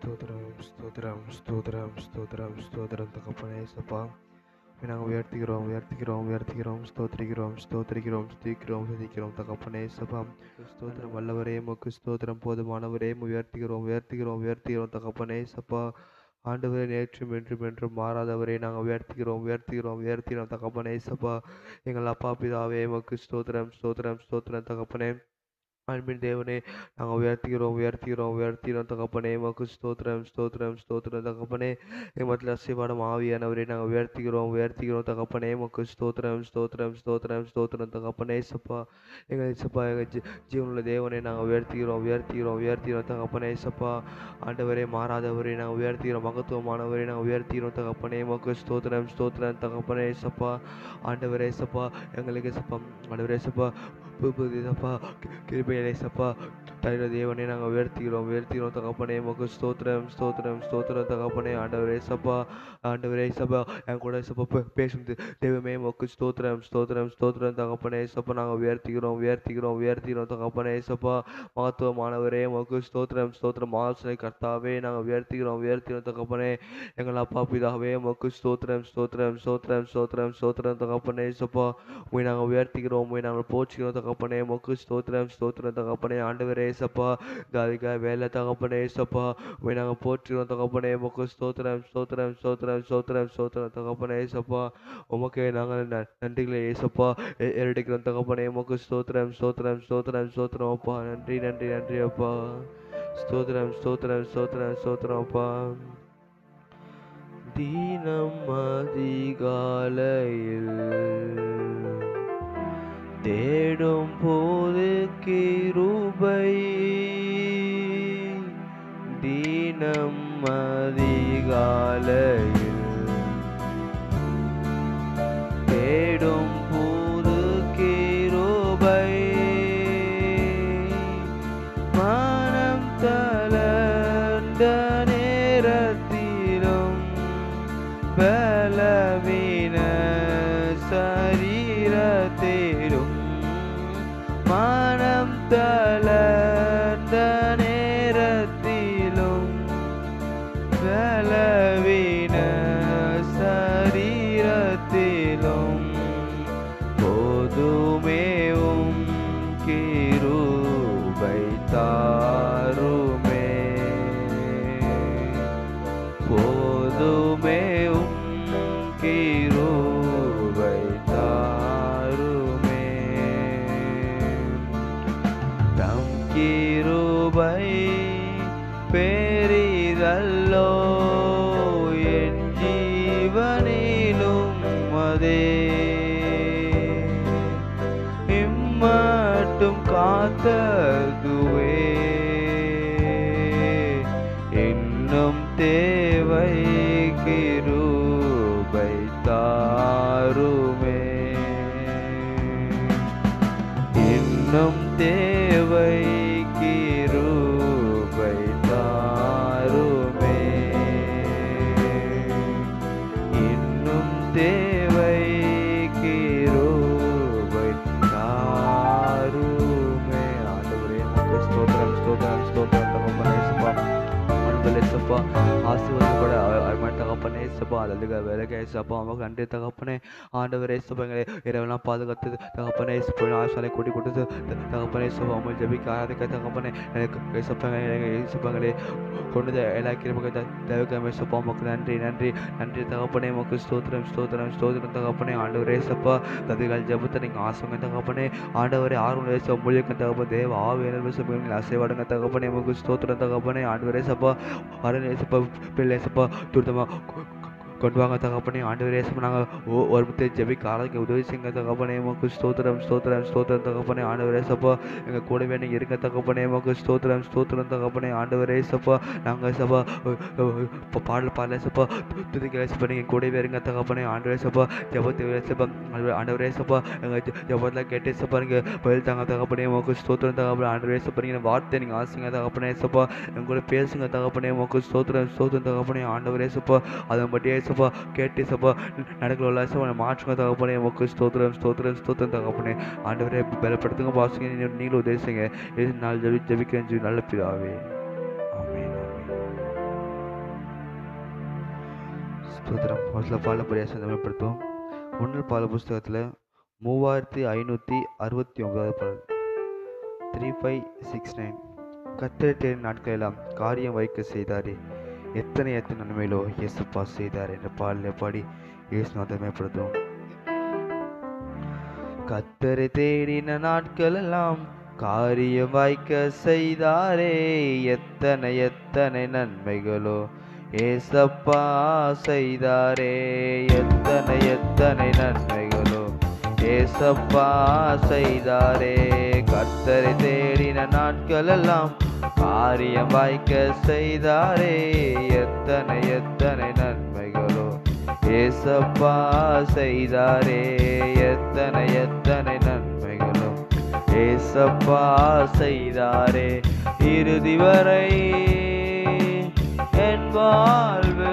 ஸ்தோத்திரம், ஸ்தோத்திரம், ஸ்தோத்திரம், ஸ்தோத்திரம், ஸ்தோத்திரம் தகப்பனே ஏசப்பா. நாங்கள் உயர்த்துகிறோம், உயர்த்துகிறோம், உயர்த்துகிறோம், ஸ்தோத்திரிக்கிறோம், ஸ்தோத்திரிக்கிறோம், துதிக்கிறோம், துதிக்கிறோம் தகப்பனே ஏசப்பா. ஸ்தோத்திரம் வல்லவரே, உமக்கு ஸ்தோத்திரம் போதுமானவரே, உயர்த்துகிறோம், உயர்த்துகிறோம், உயர்த்துகிறோம் தகப்பனே ஏசப்பா. ஆண்டவரே, நேற்றும் என்றும் என்றும் மாறாதவரே நாங்கள் உயர்த்துகிறோம், உயர்த்துகிறோம், உயர்த்துகிறோம் தகப்பனே ஏசப்பா. எங்கள் அப்பா பிதாவே, உமக்கு ஸ்தோத்திரம், ஸ்தோத்திரம், ஸ்தோத்திரம் தகப்பனே. அன்பின் தேவனே, நாங்கள் உயர்த்துகிறோம், உயர்த்துகிறோம், உயர்த்துகிறோம் தகப்பனே. உமக்கு ஸ்தோத்திரம், ஸ்தோத்திரம், ஸ்தோத்திரம் தகப்பனே. எமத்தில் அசைவாடும் ஆவியானவரே நாங்கள் உயர்த்துகிறோம், உயர்த்துகிறோம் தகப்பனே. உமக்கு ஸ்தோத்திரம், ஸ்தோத்திரம், ஸ்தோத்திரம், ஸ்தோத்திரம் தகப்பனே சப்பா. எங்கள் சப்பா, எங்கள் ஜீவனுள்ள தேவனை நாங்கள் உயர்த்துகிறோம், உயர்த்துகிறோம், உயர்த்துகிறோம் தகப்பனே சப்பா. ஆண்டவரே, மாறாதவரை நாங்கள் உயர்த்துகிறோம், மகத்துவமானவரை நாங்கள் உயர்த்துகிறோம் தகப்பனே. உமக்கு ஸ்தோத்திரம், ஸ்தோத்திரம் தகப்பனே சப்பா. ஆண்டவரே சப்பா, எங்களுக்கு சப்பா, ஆண்டவரே சப்பா, சப்பா, கிருபையிலே சப்பா, தருகிற தேவனே நாங்கள் உயர்த்துகிறோம், உயர்த்துகிறோம் தகப்பனே. உமக்கு ஸ்தோத்திரம், ஸ்தோத்திரம், ஸ்தோத்திரம் தகப்பனே. ஆண்டவரே சப்பா, ஆண்டவரே சப்பா, என் கூட சப்பா பேசும் தெய்வமே உமக்கு ஸ்தோத்திரம், ஸ்தோத்திரம், ஸ்தோத்திரம் தகப்பனே சப்பா. நாங்கள் உயர்த்துகிறோம், உயர்த்துகிறோம், உயர்த்துகிறோம் தகப்பனே சப்பா. மகத்துவமானவரே உமக்கு ஸ்தோத்திரம், ஸ்தோத்திரம். ஆலோசனை கர்த்தாவே நாங்கள் உயர்த்துகிறோம், உயர்த்துகிறோம் தகப்பனே. எங்கள் அப்பா பிதாவே உமக்கு ஸ்தோத்திரம், ஸ்தோத்திரம், ஸ்தோத்திரம், ஸ்தோத்திரம், ஸ்தோத்திரம் தகப்பனே சப்பா. உண்மை நாங்கள் உயர்த்துகிறோம், உண்மை நாங்கள் போற்றுகிறோம் தகப்பனே. உமக்கு ஸ்தோத்திரம், ஸ்தோத்திரம் தகப்பனே. ஆண்டவரே சப்பா, காதிகா வேலை தகப்பனே சப்பா. உண்மை நாங்கள் போற்றுகிறோம் தகப்பனே. உமக்கு ஸ்தோத்திரம், ஸ்தோத்திரம், ஸ்தோத்திரம், ஸ்தோத்திரம், ஸ்தோத்திரம் தகப்பனே சப்பா. உமக்கே நாங்கள் நன்றிகளை ஏசப்பா ஏறெடுக்கிறோம் தகப்பனே. உமக்கு ஸ்தோத்திரம், ஸ்தோத்திரம், ஸ்தோத்திரம், ஸ்தோத்திரம் அப்பா. நன்றி, நன்றி, நன்றி அப்பா. ஸ்தோத்திரம், ஸ்தோத்திரம், ஸ்தோத்திரம், ஸ்தோத்திரம் அப்பா. தீனம் அதிகாலையில் தேடும் போது கிருபை, தீனம் அதிகாலையில் தேடும் போது கிருபை, மனம் தளர்ந்த நேரத்திலும் பலவீன சரீரத்திலும், மனம் தளர்ந்த நேரத்திலும் பலவீன சரீரத்திலும் போதுமேவும் கிருபை தாருமே, போதுமேவும் கிருபை தாருமே. தம் கிருபை பெரிதல்லோ என் ஜீவனிலும் அதே, இம்மட்டும் காத்ததுவே இன்னும் தேவை கிருபை தாருமே, இன்னும் தேவை கிருபை தாருமே, இன்னும் தேவை கிருபை தாருமே. ஆண்டவரே உமக்கு ஸ்தோத்திரம், ஸ்தோத்திரம், ஸ்தோத்திரம் தகப்பனே சப்பா. அன்புலே சப்பா, ஆசீர்வாதப்பட அருமையான தகப்பனே சப்பா. அல்லதுக வேலைக்கு சப்பா உமக்கு நன்றி தகப்பனே. ஆண்டவரே சப்பா, எங்களை இரவெல்லாம் பாதுகாத்து தகப்பனே சப்பா, ஆசாலை கூட்டி கொடுத்து தகப்பனே சப்பா, உங்களை ஜபிக்க ஆராதிக்க தகப்பனே. எனக்கு சப்பங்களை கொண்டு எல்லா கிருபை தவிர்க்காம சப்பா உமக்கு நன்றி, நன்றி, நன்றி தகப்பனே. உமக்கு ஸ்தோத்திரம், ஸ்தோத்திரம், ஸ்தோத்திரம் தகப்பனே. ஆண்டவரே சப்பா, கதிர்கள் ஜபத்தை நீங்கள் ஆசுங்க தகப்பனே. ஆண்டவரே ஆர்வம் மொழிக்க தகப்ப தேவ ஆவியர்கள் சப்பா அசைவாடுங்க தகப்பனே. உமக்கு ஸ்தோத்திரம் தகப்பனே. ஆண்டவரே சப்பா, அரண் சப்பா, பிள்ளை சப்பா துரிதமாக கொண்டு வாங்க தகப்பனே. ஆண்டவரே சப்பா, நாங்கள் ஒரு முத்தை ஜெபிக்க ஆராதிக்க உதவி செய்யுங்க தகப்பனே. உமக்கு ஸ்தோத்திரம், ஸ்தோத்திரம், ஸ்தோத்திரம் தகப்பனே. ஆண்டவரே சப்பா, எங்கள் கூடவே நீங்கள் இருக்க தகப்பனே. உமக்கு ஸ்தோத்திரம், ஸ்தோத்திரம் தகப்பனே. ஆண்டவரே சப்பா, நாங்கள் சப்பா பாடல் பாடல சப்பா துதிக்கிற சப்பா நீங்கள் கூடவே இருங்க தகப்பனே. ஆண்டவரே சப்பா, ஜபத்தை சப்பா, ஆண்டவரே சப்பா, எங்கள் ஜபத்தில் கேட்டு சப்பா நீங்கள் பதில் தாங்க தகப்பனே. உமக்கு ஸ்தோத்திரம் தகப்பனே. ஆண்டவரே சப்பா, நீங்கள் வார்த்தை நீங்கள் ஆசுங்க தகப்பனே சப்பா, எங்கள் கூட பேசுங்க தகப்பனே. உமக்கு ஸ்தோத்திரம், ஸ்தோத்திரம் தகப்பனே. ஆண்டவரே சப்பா, அதை மட்டும் சப்பா கேட்டு சப்பா நடக்கல சப்பா மாற்றுங்க தகப்பனே. உமக்கு ஸ்தோத்திரம், ஸ்தோத்திரம், ஸ்தோத்திரம் தகப்பனே. ஆண்டவரே பலப்படுத்துங்க பாசுங்க, நீங்களும் உதவி செய்யுங்க. நாள் ஜபிக்கிறேன் நல்ல பிதாவே. ஆமென், ஆமென். ஸ்தோத்திரம். ஒரு சில பாடப்படியாக செந்தமைப்படுத்துவோம். ஒன்றில் பால புஸ்தகத்தில் 3569 பாடல் 3569. கர்த்தரை தேடின நாட்களெல்லாம் காரியம் வைக்க செய்தாரே, எத்தனை எத்தனை நன்மையிலோ இயேசுப்பா செய்தார் என்ற பாடலை பாடி இயேசுநாதர் மேம்படுத்துவோம். கர்த்தரை தேடின நாட்களெல்லாம் காரியம் வாய்க்க செய்தாரே, எத்தனை எத்தனை நன்மைகளோ ஏசப்பா செய்தாரே, எத்தனை எத்தனை நன்மைகளோ ஏசப்பா செய்தாரே. கர்த்தரை தேடின நாட்களெல்லாம் காரியம் வாய்க்க செய்தாரே, எத்தனை எத்தனை நன்மைகளோ ஏசப்பா செய்தாரே, எத்தனை எத்தனை நன்மைகளோ ஏசப்பா செய்தாரே. இறுதி வரை என் வாழ்வு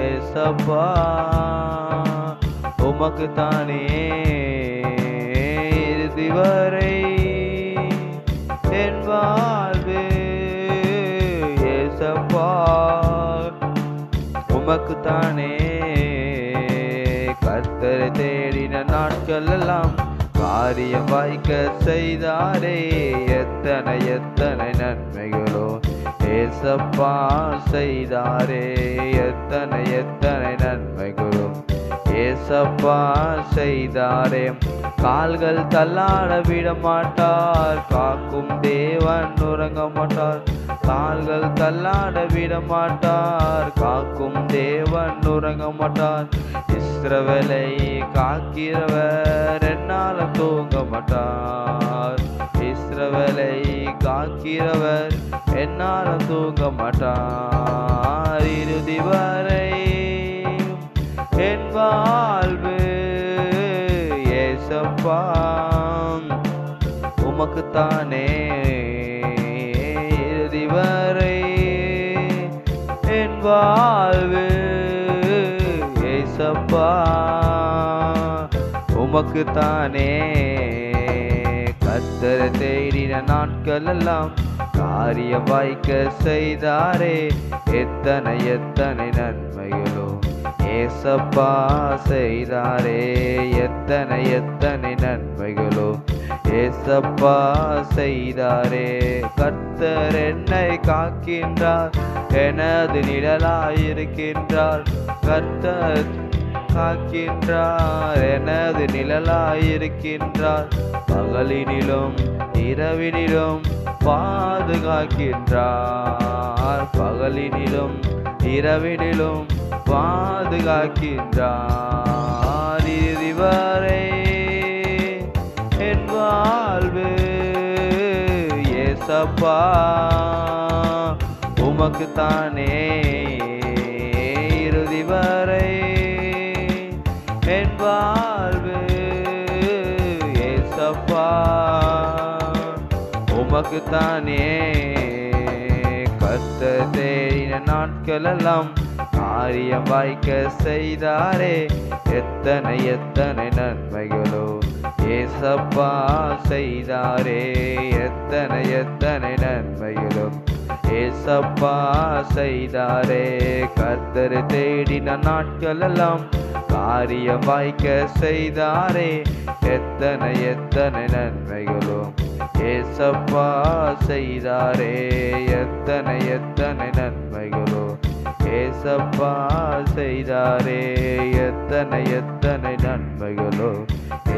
ஏசப்பா உமக்கு தானே, இறுதி வரை என் வாழ்வு ஏசப்பா உமக்கு தானே. கர்த்தரை தேடின நாட்களெல்லாம் காரியம் வாய்க்க செய்தாரே, எத்தனை எத்தனை நன்மைகளோ ஏசப்பா செய்தாரே, எத்தனை எத்தனை நன்மைகளோ ஏசப்பா செய்தாரே. கால்கள் தள்ளாட விட மாட்டார், காக்கும் தேவன் உறங்க மாட்டார். கால்கள் தள்ளாட விட மாட்டார், காக்கும் தேவன் உறங்க மாட்டார். இஸ்ரவேலை காக்கிறவர் என்னால தூங்க மாட்டார், இஸ்ரவேலை காக்கிறவர் என்னால தூங்க மாட்டார். இறுதி வரை என் வாழ்வு ஏசப்பா உமக்கு தானே, இறுதி வரை என் வாழ்வு ஏசப்பா உமக்கு தானே. கர்த்தரை தேடின நாட்களெல்லாம் காரியம் வாய்க்க செய்தாரே, எத்தனை எத்தனை நன்மைகளோ ஏசப்பா செய்தாரே, எத்தனை எத்தனை நன்மைகளோ ஏசப்பா செய்தாரே. கர்த்தர் என்னை காக்கின்றார், எனது நிழலாயிருக்கின்றார். கர்த்தர் காக்கின்றார், எனது நிழலாயிருக்கின்றார். பகலினிலும் இரவினிலும் பாதுகாக்கின்றார், பகலினிலும் இரவினிலும் பாதுகாக்கின்றார். இறுதி வரை என் வாழ்வு ஏசப்பா உமக்கு தானே, இறுதி வரை என் வாழ்வு ஏசப்பா உமக்கு தானே. கர்த்தர் தேடின நாட்களெல்லாம் காரியம் வாய்க்க செய்தாரே, எத்தனை எத்தனை நன்மைகளோ ஏசப்பா செய்தாரே, எத்தனை எத்தனை நன்மைகளோ ஏசப்பா செய்தாரே. கர்த்தர் தேடின நாட்களெல்லாம் காரியம் வாய்க்க செய்தாரே, எத்தனை எத்தனை நன்மைகளோ ஏசப்பா செய்தாரே, எத்தனை எத்தனை நன்மைகளோ ஏசப்பா செய்தாரே, எத்தனை எத்தனை நன்மைகளோ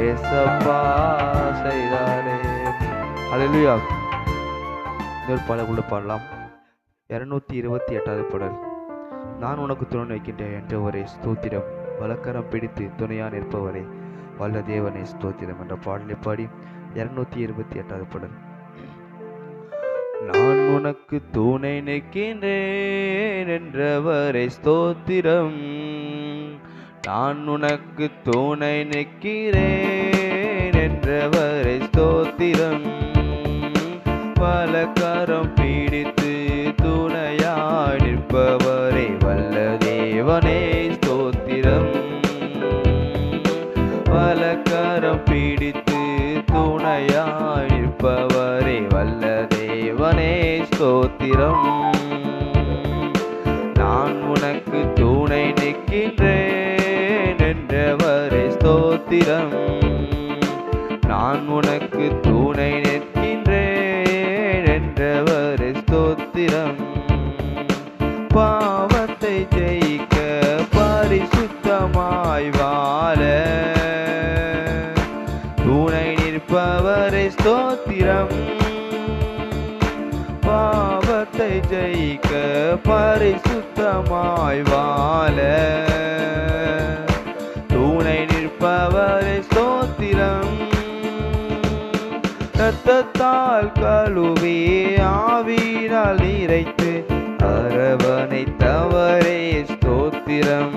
ஏசப்பா செய்தாரே. ஹல்லேலூயா. இன்னொரு பாடலுக்குள்ள பாடலாம். 228வது பாடல். நான் உனக்கு துணை வைக்கின்றேன் என்றவரே ஸ்தோத்திரம், வலக்கரம் பிடித்து துணையா நிற்பவரே வல்ல தேவனே ஸ்தோத்திரம் என்ற பாடலை பாடி 228வது பாடல். நான் உனக்கு துணை நிற்கின்றேன் என்றவரே ஸ்தோத்திரம், நான் உனக்கு துணை நிற்கிறேன் என்றவரே ஸ்தோத்திரம். வலக்கரம் பிடித்து துணையாய் நிற்பவரே வல்ல தேவனே ஸ்தோத்திரம். வலக்கரம் பிடித்து துணையாய் நிற்பவரே வல்ல தேவனே ஸ்தோத்திரம். நான் உனக்கு நிற்கின்றேன் என்றவரே ஸ்தோத்திரம். நான் உனக்கு துணை நிற்கின்றேன் என்றவரே ஸ்தோத்திரம். பாவத்தை ஜெயிக்க பரிசுத்தமாய் வாழ துணை நிற்பவரே ஸ்தோத்திரம். பாவத்தை ஜெயிக்க பரிசுத்தமாய் வாழ துணை நிற்பவரே ஸ்தோத்திரம். இரத்தத்தால் கழுவி ஆவியினால் நிறைத்து அரவணைத்தவரே ஸ்தோத்திரம்.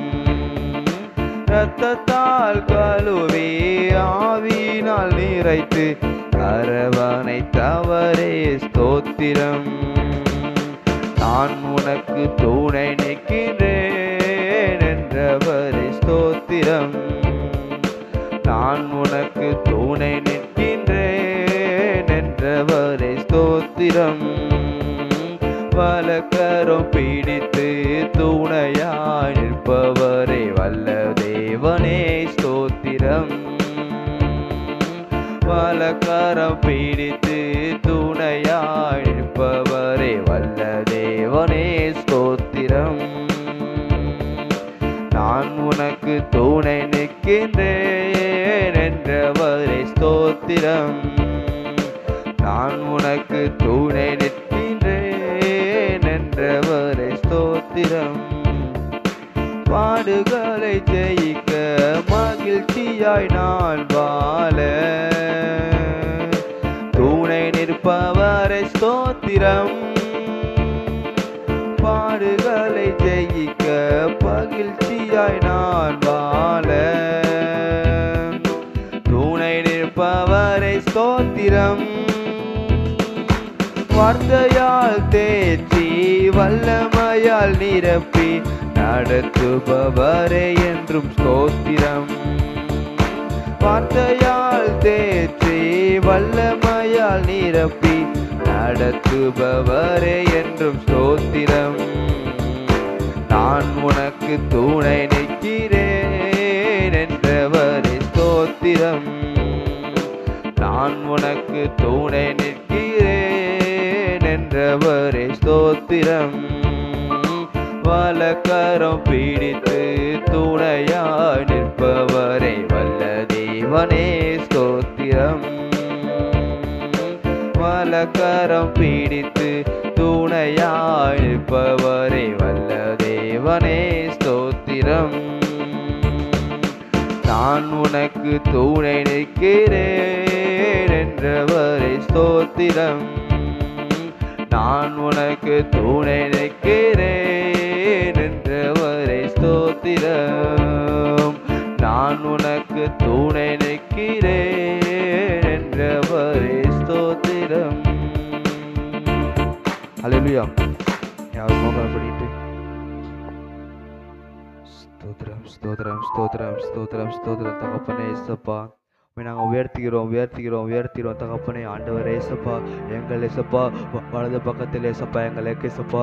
இரத்தத்தால் கழுவி ஆவியினால் நிறைத்து அரவணைத்தவரே ஸ்தோத்திரம். நான் உனக்கு துணை நிற்கின்றேன் என்றவரே ஸ்தோத்திரம். நான் உனக்கு துணை நிற்கின்றேன் என்றவரே ஸ்தோத்திரம். வலக்கரம் பிடித்து துணையாய் நிற்பவரே வல்ல தேவனே ஸ்தோத்திரம். வலக்கரம் பிடித்து துணையாய் நிற்பவரே வல்ல தேவனே ஸ்தோத்திரம். நான் உனக்கு துணை நிற்கின்றேன் என்றவரே ஸ்தோத்திரம். நான் உனக்கு துணை நிற்கின்றேன் என்றவரே ஸ்தோத்திரம். பாடுகளை ஜெயிக்க மகிழ்ச்சியாய் நான் வாழ துணை நிற்பவரே ஸ்தோத்திரம். பாடுகளை ஜெயிக்க மகிழ்ச்சியாய் நான் வாழ துணை நிற்பவரே ஸ்தோத்திரம். வார்த்தையால் தேற்றி வல்லமையால் நிரப்பி நடத்துபவரே என்றும் ஸ்தோத்திரம். வார்த்தையால் தேற்றி வல்லமையால் நிரப்பி நடத்துபவரே என்றும் ஸ்தோத்திரம். நான் உனக்கு துணை நிற்கிறேன் என்றவரே ஸ்தோத்திரம். நான் உனக்கு துணை நிற்கிறேன் என்றவரே ஸ்தோத்திரம். வலக்கரம் பிடித்து துணையாய் நிற்பவரே வல்ல தேவனே ஸ்தோத்திரம். வலக்கரம் பிடித்து துணையாய் நிற்பவரே வல்ல தேவனே ஸ்தோத்திரம். நான் உனக்கு துணை நிற்கிறேன் என்றவரே ஸ்தோத்திரம். நான் உனக்கு துணை நிற்கிறேன் என்றவரே ஸ்தோத்திரம். நான் உனக்கு துணை நிற்கிறேன் என்றவரே ஸ்தோத்திரம். ஹல்லேலூயா. யார் மோகம் பண்ணிட்டு ஸ்தோத்திரம் ஸ்தோத்திரம் ஸ்தோத்திரம் ஸ்தோத்திரம் ஸ்தோத்திரம் தகப்பனே இயேசப்பா நாங்கள் உயர்த்துகிறோம் உயர்த்துகிறோம் உயர்த்துகிறோம் தகப்பனே. ஆண்டவரே இயேசப்பா எங்கள் இயேசப்பா வலது பக்கத்தில் இயேசப்பா எங்களுக்கு இயேசப்பா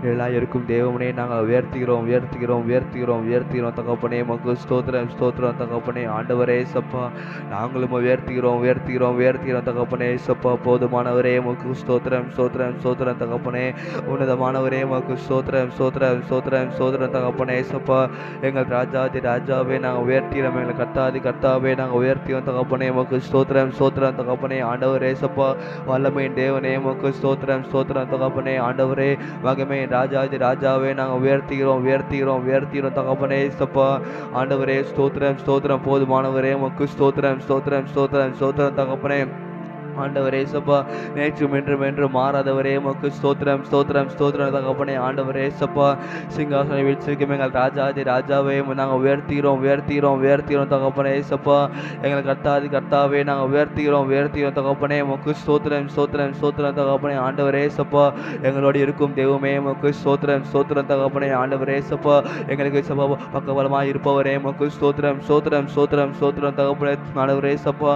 எல்லாம் இருக்கும் தேவனே நாங்கள் உயர்த்துகிறோம் உயர்த்துகிறோம் உயர்த்துகிறோம் உயர்த்துகிறோம் தகப்பனே. மக்கு ஸ்தோத்திரம் ஸ்தோத்திரம் தகப்பனே. ஆண்டவரே இயேசப்பா நாங்களும் உயர்த்துகிறோம் உயர்த்துகிறோம் உயர்த்துகிறோம் தகப்பனே இயேசப்பா. போதுமானவரே மக்கு ஸ்தோத்திரம் ஸ்தோத்திரம் ஸ்தோத்திரம் தகப்பனே. உன்னதமானவரே மக்கு ஸ்தோத்திரம் ஸ்தோத்திரம் ஸ்தோத்திரம் ஸ்தோத்திரம் தகப்பனே இயேசப்பா. எங்கள் ராஜாதி ராஜாவே நாங்கள் உயர்த்துகிறோம். எங்கள் கர்த்தாதி கர்த்தாவே நாங்கள் உயர்த்துகிறோம் தகப்பனே. மக்கு ஸ்தோத்திரம் ஸ்தோத்திரம் தகப்பனே. ஆண்டவரே இயேசப்பா வல்லமையின் தேவனே மக்கு ஸ்தோத்திரம் ஸ்தோத்திரம் தகப்பனே. ஆண்டவரே மகிமையின் ராஜாதி ராஜாவே நாங்கள் உயர்த்துகிறோம் உயர்த்துகிறோம் உயர்த்துகிறோம் தகப்பனே இயேசப்பா. ஆண்டவரே ஸ்தோத்திரம் ஸ்தோத்திரம். போதுமானவரே மக்கு ஸ்தோத்திரம் ஸ்தோத்திரம் ஸ்தோத்திரம் ஸ்தோத்திரம் தகப்பனே. ஆண்டவரே இயேசப்பா நேற்றும் என்றும் என்றும் மாறாதவரே மக்கு ஸ்தோத்திரம் ஸ்தோத்திரம் ஸ்தோத்திரம் தகப்பனே. ஆண்டவரே இயேசப்பா சிங்காசனை வீழ்ச்சிக்கும் எங்கள் ராஜாதி ராஜாவே நாங்கள் உயர்த்துகிறோம் உயர்த்துகிறோம் உயர்த்துகிறோம் தகப்பனே இயேசப்பா. எங்கள் கர்த்தாதி கர்த்தாவே நாங்கள் உயர்த்துகிறோம் உயர்த்துகிறோம் தகப்பனே. மக்கு ஸ்தோத்திரம் ஸ்தோத்திரம் ஸ்தோத்திரம் தகப்பனே. ஆண்டவரே இயேசப்பா எங்களோடு இருக்கும் தெய்வமே மக்கு ஸ்தோத்திரம் ஸ்தோத்திரம் தகப்பனே. ஆண்டவரே இயேசப்பா எங்களுக்கு இயேசப்பா பக்கபலமாக இருப்பவரே மக்கு ஸ்தோத்திரம் ஸ்தோத்திரம் ஸ்தோத்திரம் ஸ்தோத்திரம் தகப்பனே. ஆண்டவரே இயேசப்பா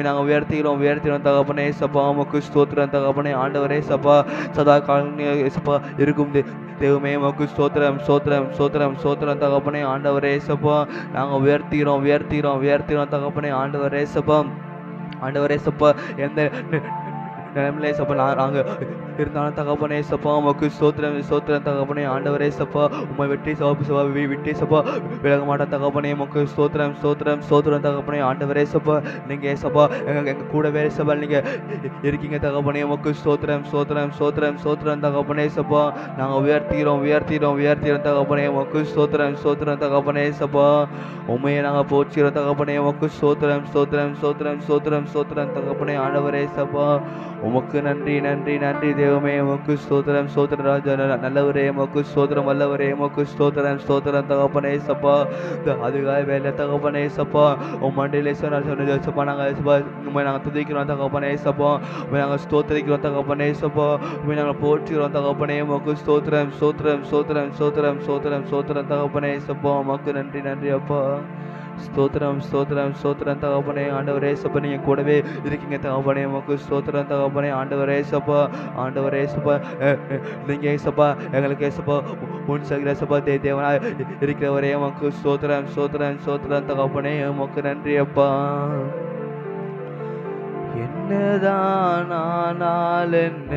நாங்கள் உயர்த்துகிறோம் உயர்த்துகிறோம் தகப்பனே. தகப்பனே ஏசப்பா உமக்கு ஸ்தோத்திரம் தகப்பனே ஆண்டவரே ஏசப்பா சதா காலம் ஏசப்பா இருக்கும் தேவமே உமக்கு ஸ்தோத்திரம் ஸ்தோத்திரம் ஸ்தோத்திரம் ஸ்தோத்திரம் தகப்பனே ஆண்டவரே ஏசப்பா நாங்கள் உயர்த்திக்கிறோம் தகப்பனே ஆண்டவரே ஏசப்பா எந்த நிலைமையிலே ஏசப்பா நாங்கள் இருந்தாலும் தகப்பனே ஏசப்பா உமக்கு ஸ்தோத்திரம் தகப்பனே ஆண்டவரே ஏசப்பா உம்மை விட்டு ஏசப்பா விலக மாட்டோம் தகப்பனே உமக்கு ஸ்தோத்திரம் தகப்பனே ஆண்டவரே ஏசப்பா நீங்கள் ஏசப்பா எங்கள் கூடவே ஏசப்பா நீங்கள் இருக்கீங்க தகப்பனே உமக்கு ஸ்தோத்திரம் தகப்பனே ஏசப்பா நாங்கள் உயர்த்திக்கிறோம் தகப்பனே உமக்கு ஸ்தோத்திரம் தகப்பனே ஏசப்பா உண்மையை நாங்கள் போச்சுக்கிறோம் தகப்பனே உமக்கு ஸ்தோத்திரம் தகப்பனே ஆண்டவரே ஏசப்பா உமக்கு நன்றி தேவமே உமக்கு ஸ்தோத்திரம் ராஜா நல்லவரே உமக்கு ஸ்தோத்திரம் வல்லவரே உமக்கு ஸ்தோத்திரம் தகப்பனே ஏசப்பா அதுக்காக வேலை தகப்பனே ஏசப்பா உன் மண்டியிலே சொன்னப்பா நாங்கள் ஏசப்பா உண்மை நாங்கள் துதிக்கிறோம் தகப்பனே ஏசப்பா உண்மை நாங்கள் ஸ்தோத்திரிக்கிறோம் தகப்பனே ஏசப்பா உண்மை நாங்கள் போற்றுகிறோம் தகப்பனே உமக்கு ஸ்தோத்திரம் தகப்பனே ஏசப்பா உமக்கு நன்றி அப்பா ஸ்தோத்திரம் தகப்பனே ஆண்டவரே ஏசப்பா நீங்கள் கூடவே இருக்கீங்க தகப்பனே உமக்கு ஸ்தோத்திரம் தகப்பனே ஆண்டவரே ஏசப்பா நீங்கள் ஏசப்பா எங்களுக்கு ஏசப்பா உன் சகிர ஏசப்பா தேவனா இருக்கிறவரே உமக்கு ஸ்தோத்திரம் தகப்பனே உமக்கு நன்றி அப்பா என்னதான் ஆனால் என்ன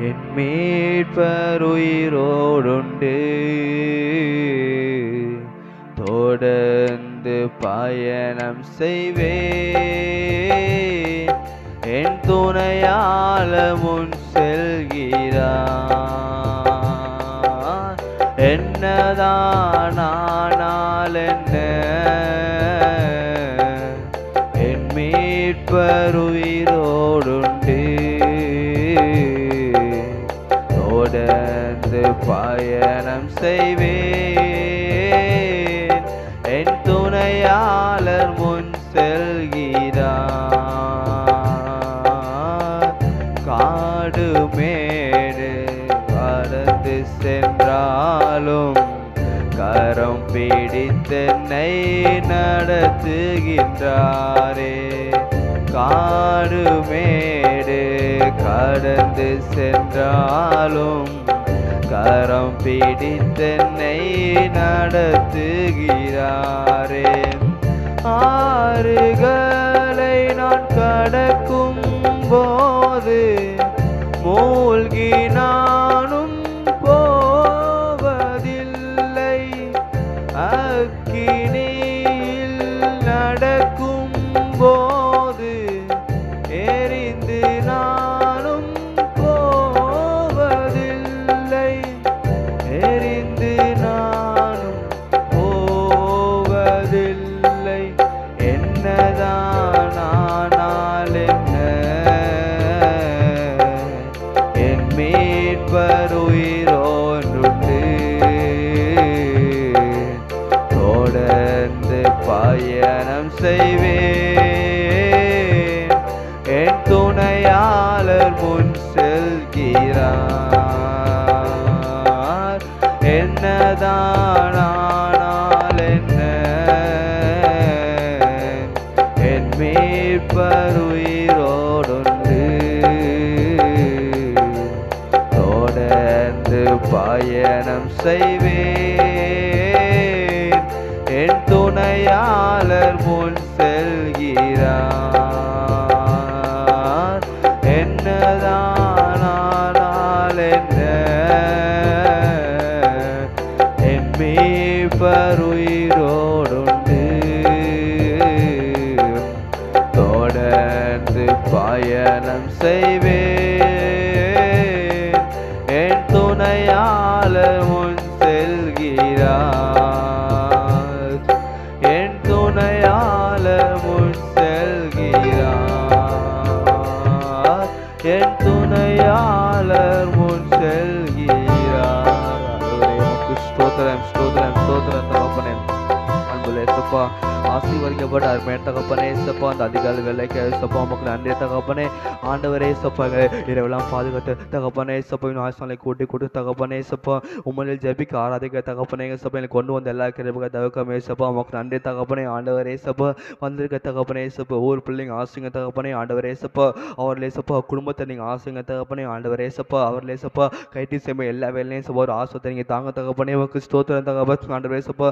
என் மீட்பர் உயிரோடுண்டு தொடர்ந்து பயணம் செய்வேன் என் துணையால முன் செல்கிறார் என்னதான் ஆனால் என்ன என் மீட்பர் உயிரோடுண்டு தொடர்ந்து பயணம் செய்வேன் என் துணையாளர் முன் செல்கிறார் காடு மேடு கடந்து சென்றாலும் கரம் பிடித்தென்னை நடத்துகின்றாரே காடு மேடு கடந்து சென்றாலும் கரம் பிடித்தென்னை நடத்துகிறாரே ஆறுகளை நான் கடக்கும் போது மூழ்கி நானும் போவதில்லை அக்கினியில் நடக்கும் போது எரிந்து நானும் போவதில்லை எரிந்து நானும் போவதில்லை என்னதான் ஆனால் என்ன என் மீட்பர் உயிரோடுண்டு தொடர்ந்து பயணம் செய்வேன் என் துணையாளர் முன் செல்கிறார் என்னதான் ஆனால் என்ன என் மீட்பர் உயிரோடுண்டு தொடர்ந்து பயணம் செய்வேன் என் துணையாளர் முன் செல்கிறார் என்னதான் ஆனால் என்ன என் மீட்பர் உயிரோடுண்டு தொடர்ந்து பயணம் செய்வேன் என் துணையாளர் முன் செல்கிறார் என் துணையாளர் முன் செல்கிறார் என் துணையாளர் முன் செல்கிறார் ஸ்தோத்திரம் தகப்பனே அன்புள்ள ஏசப்பா ஆசீர்வதிக்கப்பட்ட அருமையான தகப்பனே ஏசப்பா, அந்த அதிகாலை வேலைக்கு ஏசப்பா உமக்கு நன்றி தகப்பனே. ஆண்டவரே ஏசப்பா, இரவெல்லாம் பாதுகாத்து தகப்பனே ஏசப்பா, ஆசனை கூட்டி கூட்டி தகப்பனே ஏசப்பா, உம்மில் ஜெபிக்க ஆராதிக்க தகப்பனே ஏசப்பா, எனக்கு கொண்டு வந்த எல்லா கிருபைக தகப்பனே ஏசப்பா உமக்கு நன்றி தகப்பனே. ஆண்டவர் ஏசப்பா, வந்திருக்க தகப்பனே ஏசப்பா, ஒவ்வொரு பிள்ளைங்க ஆசைங்க தகப்பனே. ஆண்டவர் ஏசப்பா, அவர் ஏசப்பா குடும்பத்தை நீங்கள் ஆசைங்க தகப்பனே. ஆண்டவர் ஏசப்பா, அவர் ஏசப்பா கைட்டி செய்ய எல்லா வேலையும் ஏசப்பா ஒரு ஆசத்தை நீங்கள் தாங்க தகப்பனே உமக்கு ஸ்தோத்திரம் தகப்பன். ஆண்டவர் ஏசப்பா,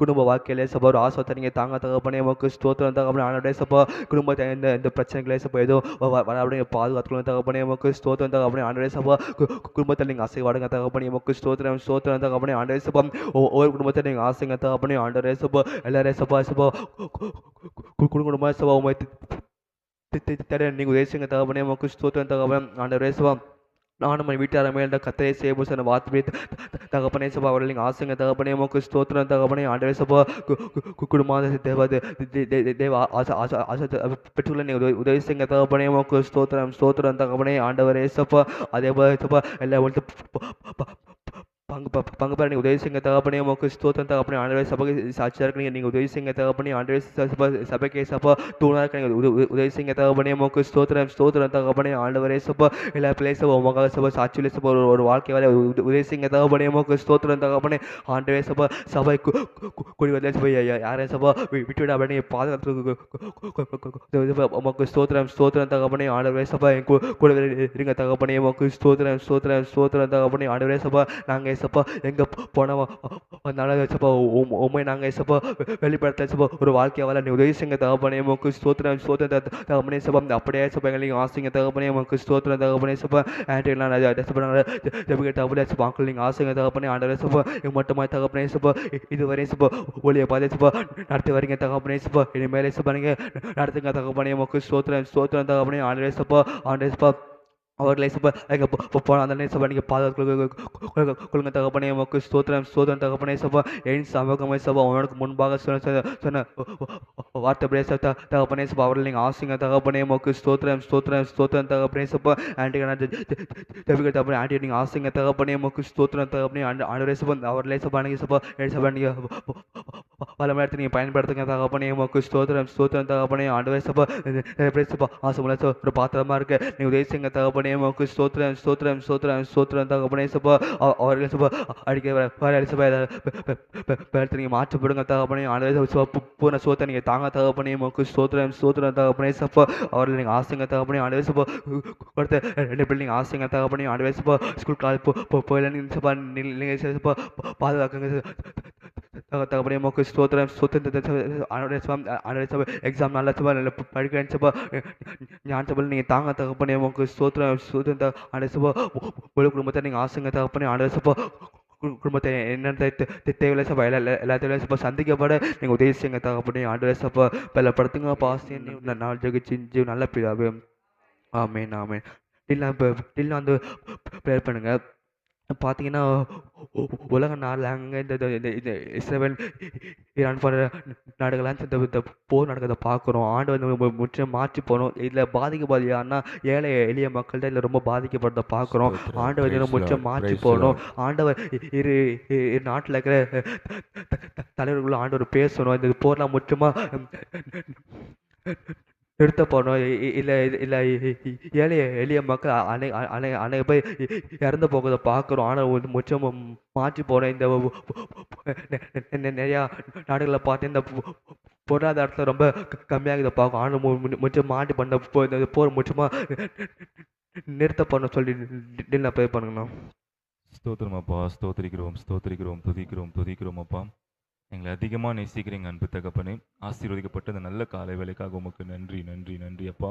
குடும்ப வாழ்க்கையில் ஏசப்பா ஒரு ஆசத்தை நீங்கள் தாங்க தகப்பனே உமக்கு ஸ்தோத்திரம் தகப்பனே. ஆண்டவர் ஏசப்பா, குடும்பத்தை எந்த பிரச்சனைகளை ஏசப்பா ஏதோ வராபடிங்க பாதுகாத்துக்கணும் தகப்பனே உமக்கு ஸ்தோத்திரம் தகப்பனே. ஆண்டவர் ஏசப்பா, குடும்பத்தில் நீங்கள் அசைவாடுங்க தகப்பனே உமக்கு ஸ்தோத்திரம் ஸ்தோத்திரம் தகப்பனே. ஆண்டவர் ஏசப்பா, ஒவ்வொரு குடும்பத்தை நீங்கள் ஆசைங்க தகப்பனே. ஆண்டவர் ஏசப்பா, எல்லாரும் ஏசப்பா ஏசப்பா குடும்பமாக ஏசப்பா உமை நீங்கள் உதேசிங்க தகப்பனே உமக்கு ஸ்தோத்திரம் தகப்பன். ஆண்டவர் ஏசப்பா, நானும் என் வீட்டார மேல் கத்தரை செய்ய சொன்ன வார்த்தை தகப்பனே சபா அவர்கள் நீங்கள் ஆசைங்க தகப்பனே உமக்கு ஸ்தோத்திரம் தகப்பனே. ஆண்டவே சபா, குடும்பம் தேவ தேவ ஆசை பெற்றுள்ள நீங்கள் உதவி செய்யுங்க தகப்பனே உமக்கு ஸ்தோத்திரம் ஸ்தோத்திரம் தகப்பனே. ஆண்டவரே சப்பா, அதே போல சப்பா எல்லா பங்கு பெற நீங்கள் உதவி செய்யுங்க தகப்பனே உமக்கு ஸ்தோத்திரம் தகப்பனே. ஆண்டவே சபைக்கு சாட்சியாக இருக்க நீங்கள் உதவி செய்யுங்க தகப்பனே. ஆண்டவே சபைக்கு சப்பா தூணாக இருக்க நீங்கள் உதவி செய்யுங்க தகப்பனே உமக்கு ஸ்தோத்திரம் ஸ்தோத்திரம் தகப்பனே. ஆண்டவரே சப்பா, எல்லா பிள்ளையும் சபா உமக்காக சபா சாட்சியில் சபா ஒரு வாழ்க்கை வேலை உதவி செய்யுங்க தகப்பனே உமக்கு ஸ்தோத்திரம் தகப்பனே. ஆண்டவே சபா, சபை குடி வந்த சபை யாரையும் சபா விட்டுவிட அப்படி பாதுகாத்து உமக்கு ஸ்தோத்திரம் ஸ்தோத்திரம் தகப்பனே. ஆண்டவரே சபா என் கூட இருங்க தகப்பனே உமக்கு ஸ்தோத்திரம் ஸ்தோத்திரம் ஸ்தோத்திரம் தகப்பனே. ஆண்டவரே சபா, நாங்கள் ஏசப்பா எங்கே போனோம் அதனால ஏசப்பா உண்மை நாங்கள் ஏசப்பா வெளிப்படுத்த ஏசப்பா ஒரு வாழ்க்கையை வரல நீ உதவி செய்யுங்க தகப்பனே உமக்கு ஸ்தோத்திரம் ஸ்தோத்திரம் தகப்பனே சபா. அப்படியே ஏசப்பா எங்களுக்கு ஆசைங்க தகப்பனே உமக்கு ஸ்தோத்திரம் தகப்பனே சபா. ஆண்டிலாம் தகப்பனே வாக்கள் நீங்கள் ஆசைங்க தகப்பனே. ஆண்டவரே சபா, எங்கள் மட்டுமா தகப்பனே சபா இதுவரை சபா ஒளியை பார்த்து சபா நடத்தி வரீங்க தகப்பனே சபா. இனிமேலே சபா நீங்கள் நடத்துங்க தகப்பனே உமக்கு ஸ்தோத்திரம் ஸ்தோத்திரம் தகப்பனே. ஆண்டவரே சபா, ஆண்டவரே சபா அவர்களை சபா எங்கள் போன அந்த சபா நீங்கள் பாதுகாக்க தகப்பனே உமக்கு ஸ்தோத்திரம் ஸ்தோத்திரம் தகப்பனே சபா. என் சமூகமே சபா உனக்கு முன்பாக சொன்ன வார்த்தை தகப்பனே சபா அவர்கள் நீங்கள் ஆசைங்க தகப்பனே உமக்கு ஸ்தோத்திரம் ஸ்தோத்திரம் ஸ்தோத்திரம் தகப்பனே சபா. ஆண்டி ஆண்டி நீங்கள் ஆசைங்க தகப்பனே உமக்கு ஸ்தோத்திரம் தகப்பனே. ஆண்டவரே சபா அவர்களே சபா நீங்கள் சபா சபா நீங்கள் வளமையத்தை நீங்கள் பயன்படுத்துங்க தகப்பனே உமக்கு ஸ்தோத்திரம் ஸ்தோத்திரம் தகப்பனே. ஆண்டவரே சபா சபா ஆசை ஒரு பாத்திரமா இருக்க நீங்கள் உதவி செய்யுங்க தகப்பனே உமக்கு ஸ்தோத்திரம் ஸ்தோத்திரம் ஸ்தோத்திரம் ஸ்தோத்திரம் தகப்பனே சபா. அவர்கள் சபா அடிக்க சபா பேரத்தை நீங்கள் மாற்றப்படுங்க தகப்பனே. ஆண்டவரே சபா பூர்ண சோத்தை நீங்கள் தாங்க தகப்பனே உமக்கு ஸ்தோத்திரம் ஸ்தோத்திரம் தகப்பனே சபா. அவர்கள் நீங்கள் ஆசைங்க தகப்பனே. ஆண்டவரே சபா கொடுத்த 2 பிள்ளைங்க ஆசைங்க தகப்பனே. ஆண்டவரே சபா ஸ்கூல் காலேஜ் போயில சபா நீங்கள் சபா பாதுகாக்குங்க தகப்பனே உமக்கு ஸ்தோத்திரம் ஸ்தோத்திரம். ஆண்டவரே சபா எக்ஸாம் நல்லா சபா படிக்கிறேன் சபா ஞான சபையில் நீங்கள் தாங்க தகப்பனே உமக்கு ஸ்தோத்திரம் ஸ்தோத்திரம். ஆண்டவரே சபா ஒரு குடும்பத்தை நீங்கள் ஆசைங்க தகப்பனே. ஆண்டவரே சபா குடும்பத்தை என்னென்ன தேவையில்லை சபா எல்லா தேவையில்லை சபா சந்திக்கப்பட நீங்கள் உதவி செய்யுங்க தகப்பனே. ஆண்டவரே சபா பலப்படுத்துங்க பாசியன் நாள் ஜெகிச்சு நல்ல பிதாவே ஆமேன் ஆமேன். இல்லை வந்து ப்ரேயர் பண்ணுங்க. பார்த்தீங்கன்னா உலக நாளில் அங்கே இந்த இஸ்ரேல் ஈரான் போன்ற நாடுகள்லாம் இந்த போர் நடக்கிறத பார்க்குறோம். ஆண்டு வந்து முற்றிலும் மாற்றி போகணும். இதில் பாதிக்கப்படுறான்னா ஏழை எளிய மக்கள் தான் இதில் ரொம்ப பாதிக்கப்படுறத பார்க்குறோம். ஆண்டு வந்து முற்றிலும் மாற்றி போகணும். ஆண்டவர் இரு நாட்டில் இருக்கிற தலைவர்களும் ஆண்டவர் பேசணும். இந்த போர்லாம் முற்றிலுமாக நிறுத்த போகணும். இல்லை இல்லை ஏழை எளிய மக்கள் அநேக பேர் இறந்து போகிறத பார்க்குறோம். ஆனால் வந்து முற்றிலும் மாற்றி போனோம். இந்த நிறையா நாடுகளில் பார்த்து இந்த பொருளாதாரத்தில் ரொம்ப கம்மியாகுதை பார்க்கும். ஆனால் முற்றிலும் மாற்றி பண்ண இந்த போர் முற்றிலுமாக நிறுத்த போகணும் சொல்லி நான் ப்ரே பண்ணுங்கண்ணா. ஸ்தோத்திரம் அப்பா, ஸ்தோத்திரிக்கிறோம் ஸ்தோத்திரிக்கிறோம் துதிக்கிறோம் துதிக்கிறோம் அப்பா. எங்களை அதிகமாக நேசிக்கிறீங்க அன்பு தகப்பனே. ஆசீர்வதிக்கப்பட்ட இந்த நல்ல காலை வேலைக்காக உமக்கு நன்றி நன்றி நன்றி அப்பா.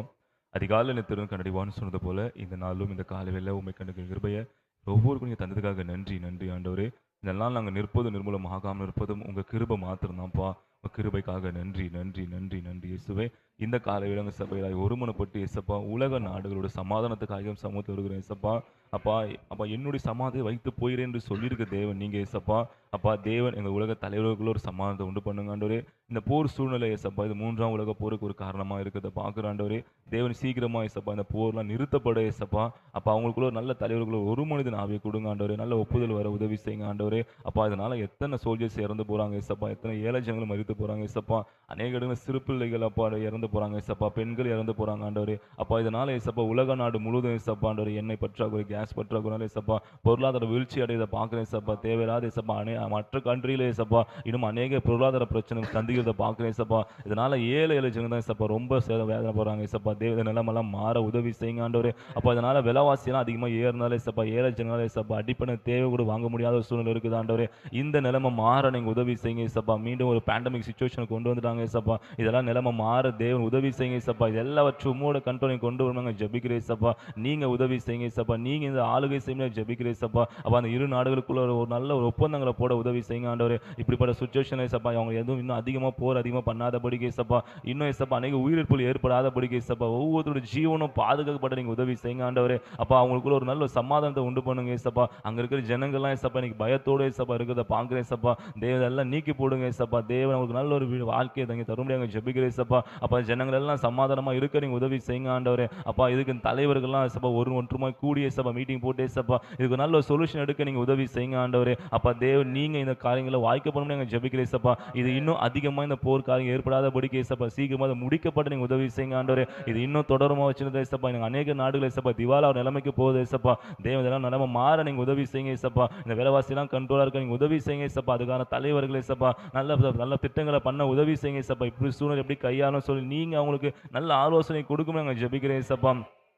அதிகாலை நித்திரம் கண்டிப்பான்னு சொன்னது போல இந்த நாளும் இந்த காலை வேலை உண்மை கண்டுக்கிற கிருபையை ஒவ்வொருக்கும் நீங்கள் தந்ததுக்காக நன்றி நன்றி ஆண்டவரே. இதெல்லாம் நாங்கள் நிற்பதும் நிர்மூலம் ஆகாமல் இருப்பதும் உங்கள் கிருபை மாத்திரம்தான்ப்பா. உங்கள் கிருபைக்காக நன்றி நன்றி நன்றி நன்றி இயேசுவே. இந்த காலை விலங்கு சபையில் ஒருமனப்பட்டு இயேசப்பா உலக நாடுகளோட சமாதானத்துக்காக சமூகத்தில் வருகிறேன் இயேசப்பா. அப்பா அப்பா என்னுடைய சமாதானத்தை வைத்து போயிறேன் என்று சொல்லியிருக்க தேவன் நீங்கள் இயேசப்பா. அப்பா தேவன் எங்கள் உலக தலைவர்களுக்குள்ள ஒரு சமாதானத்தை உண்டு பண்ணுங்க ஆண்டவரே. இந்த போர் சூழ்நிலை இயேசப்பா இது 3ஆம் உலக போருக்கு ஒரு காரணமாக இருக்கிறத பார்க்குற ஆண்டவரே. தேவன் சீக்கிரமாக இயேசப்பா இந்த போர்லாம் நிறுத்தப்பட இயேசப்பா. அப்பா அவங்களுக்குள்ள ஒரு நல்ல தலைவர்களுக்குள்ள ஒரு மனிதன் ஆவியை கொடுங்க ஆண்டவரே. நல்ல ஒப்புதல் வர உதவி செய்யுங்க ஆண்டவரே. அப்பா இதனால எத்தனை சோல்ஜர்ஸ் இறந்து போகிறாங்க இயேசப்பா. எத்தனை ஏழை ஜனங்களும் மறித்து செத்து போகிறாங்க ஏசப்பா. அநேக இடங்களில் சிறு பிள்ளைகள் அப்பா இறந்து போகிறாங்க ஏசப்பா. பெண்கள் இறந்து போகிறாங்க ஆண்டவரே. அப்பா இதனால் ஏசப்பா உலக நாடு முழுவதும் ஏசப்பா ஆண்டவரே எண்ணெய் பற்றாக்குறை, கேஸ் பற்றாக்குறை ஏசப்பா, பொருளாதார வீழ்ச்சி அடையதை பார்க்குறேன் ஏசப்பா. தேவையில்லாத ஏசப்பா மற்ற கண்ட்ரியில் ஏசப்பா இன்னும் அநேக பொருளாதார பிரச்சனை சந்திக்கிறத பார்க்குறேன் ஏசப்பா. இதனால் ஏழை ஜனங்க தான் ஏசப்பா ரொம்ப வேதனை போகிறாங்க ஏசப்பா. தேவ நிலமெல்லாம் மாற உதவி செய்யுங்க ஆண்டவரே. அப்போ இதனால் விலைவாசியெல்லாம் அதிகமாக ஏறினாலே ஏசப்பா, ஏழை ஜனங்களால ஏசப்பா அடிப்படை தேவை கூட வாங்க முடியாத ஒரு சூழ்நிலை இருக்குது ஆண்டவரே. இந்த நிலைமை மாற நீங்கள் உதவி செய்யுங்க ஏசப்பா. மீண்டும் ஒரு பேண்டமிக் சிச்சுவேஷனை கொண்டு வந்துட்டாங்க ஏசப்பா. இதெல்லாம் நிலைமை மாற தேவன் உதவி செய்யுங்க ஏசப்பா. இது எல்லாவற்றும் உம்மோட கண்ட்ரோலை கொண்டு வருவாங்க ஜெபிக்கிறேன் ஏசப்பா. நீங்கள் உதவி செய்யுங்க ஏசப்பா. நீங்கள் இந்த ஆளுகை செய்ய ஜெபிக்கிறேன் ஏசப்பா. அப்போ அந்த இரு நாடுகளுக்குள்ள ஒரு நல்ல ஒரு ஒப்பந்தங்களை போட உதவி செய்யுங்க ஆண்டவரே. இப்படிப்பட்ட சுச்சுவேஷன் ஏசப்பா அவங்க எதுவும் இன்னும் அதிகமாக பண்ணாதபடிக்கு ஏசப்பா, இன்னும் ஏசப்பா அநேக உயிரிழப்புகள் ஏற்படாதபடிக்கு ஏசப்பா ஒவ்வொருத்தரோட ஜீவனும் பாதுகாக்கப்பட நீங்கள் உதவி செய்யுங்க ஆண்டவரே. அப்பா அவங்களுக்குள்ள ஒரு நல்ல சமாதானத்தை உண்டு பண்ணுங்க ஏசப்பா. அங்கே இருக்கிற ஜனங்கள்லாம் ஏசப்பா இன்னைக்கு பயத்தோடு ஏசப்பா இருக்கிறத பார்க்குறேன் ஏசப்பா. தேவதெல்லாம் நீக்கி போடுங்க ஏசப்பா. தேவன் அவங்களுக்கு நல்ல ஒரு வாழ்க்கையை தங்கி தரும்படியாக ஜெபிக்கிறேன் ஏசப்பா. அப்போ ஜனங்கள் எல்லாம் சமாதானமாக இருக்க நீங்கள் உதவி செய்யுங்க ஆண்டவரே. அப்பா இதுக்கு தலைவர்கள்லாம் ஏசப்பா ஒன்றுமாய் கூடி ஏசப்பா மீட்டிங் போட்டு ஏசப்பா இதுக்கு நல்ல ஒரு சொல்யூஷன் எடுக்க நீங்கள் உதவி செய்யுங்க ஆண்டவரே. அப்பா தேவன் நீங்கள் இந்த காரியங்களை வாய்க்கப்படும் எங்கள் ஜெபிக்கிறேன் ஏசப்பா. இது இன்னும் அதிகமாக இந்த போர் காரியம் ஏற்படாதபடிக்கு ஏசப்பா சீக்கிரமாக அதை முடிக்கப்பட்டு நீங்கள் உதவி செய்யுங்க ஆண்டவரே. இது இன்னும் தொடருமா வச்சுருந்த ஏசப்பா எனக்கு அநேக நாடுகள் ஏசப்பா திவாலா ஒரு நிலைமைக்கு போகுது ஏசப்பா. தேவன் இதெல்லாம் நிலைமை மாற நீங்கள் உதவி செய்யுங்க ஏசப்பா. இந்த விலைவாசிலாம் கண்ட்ரோலாக இருக்க நீங்கள் உதவி செய்யுங்க ஏசப்பா. அதுக்கான தலைவர்கள் ஏசப்பா நல்ல நல்ல திட்டங்களை பண்ண உதவி செய்யுங்க ஏசப்பா. இப்படி சூழ்நிலை எப்படி கையாளும் சொல்லி நீங்கள் அவங்களுக்கு நல்ல ஆலோசனை கொடுக்கணும் நாங்கள் ஜெபிக்கிறேன் ஏசப்பா.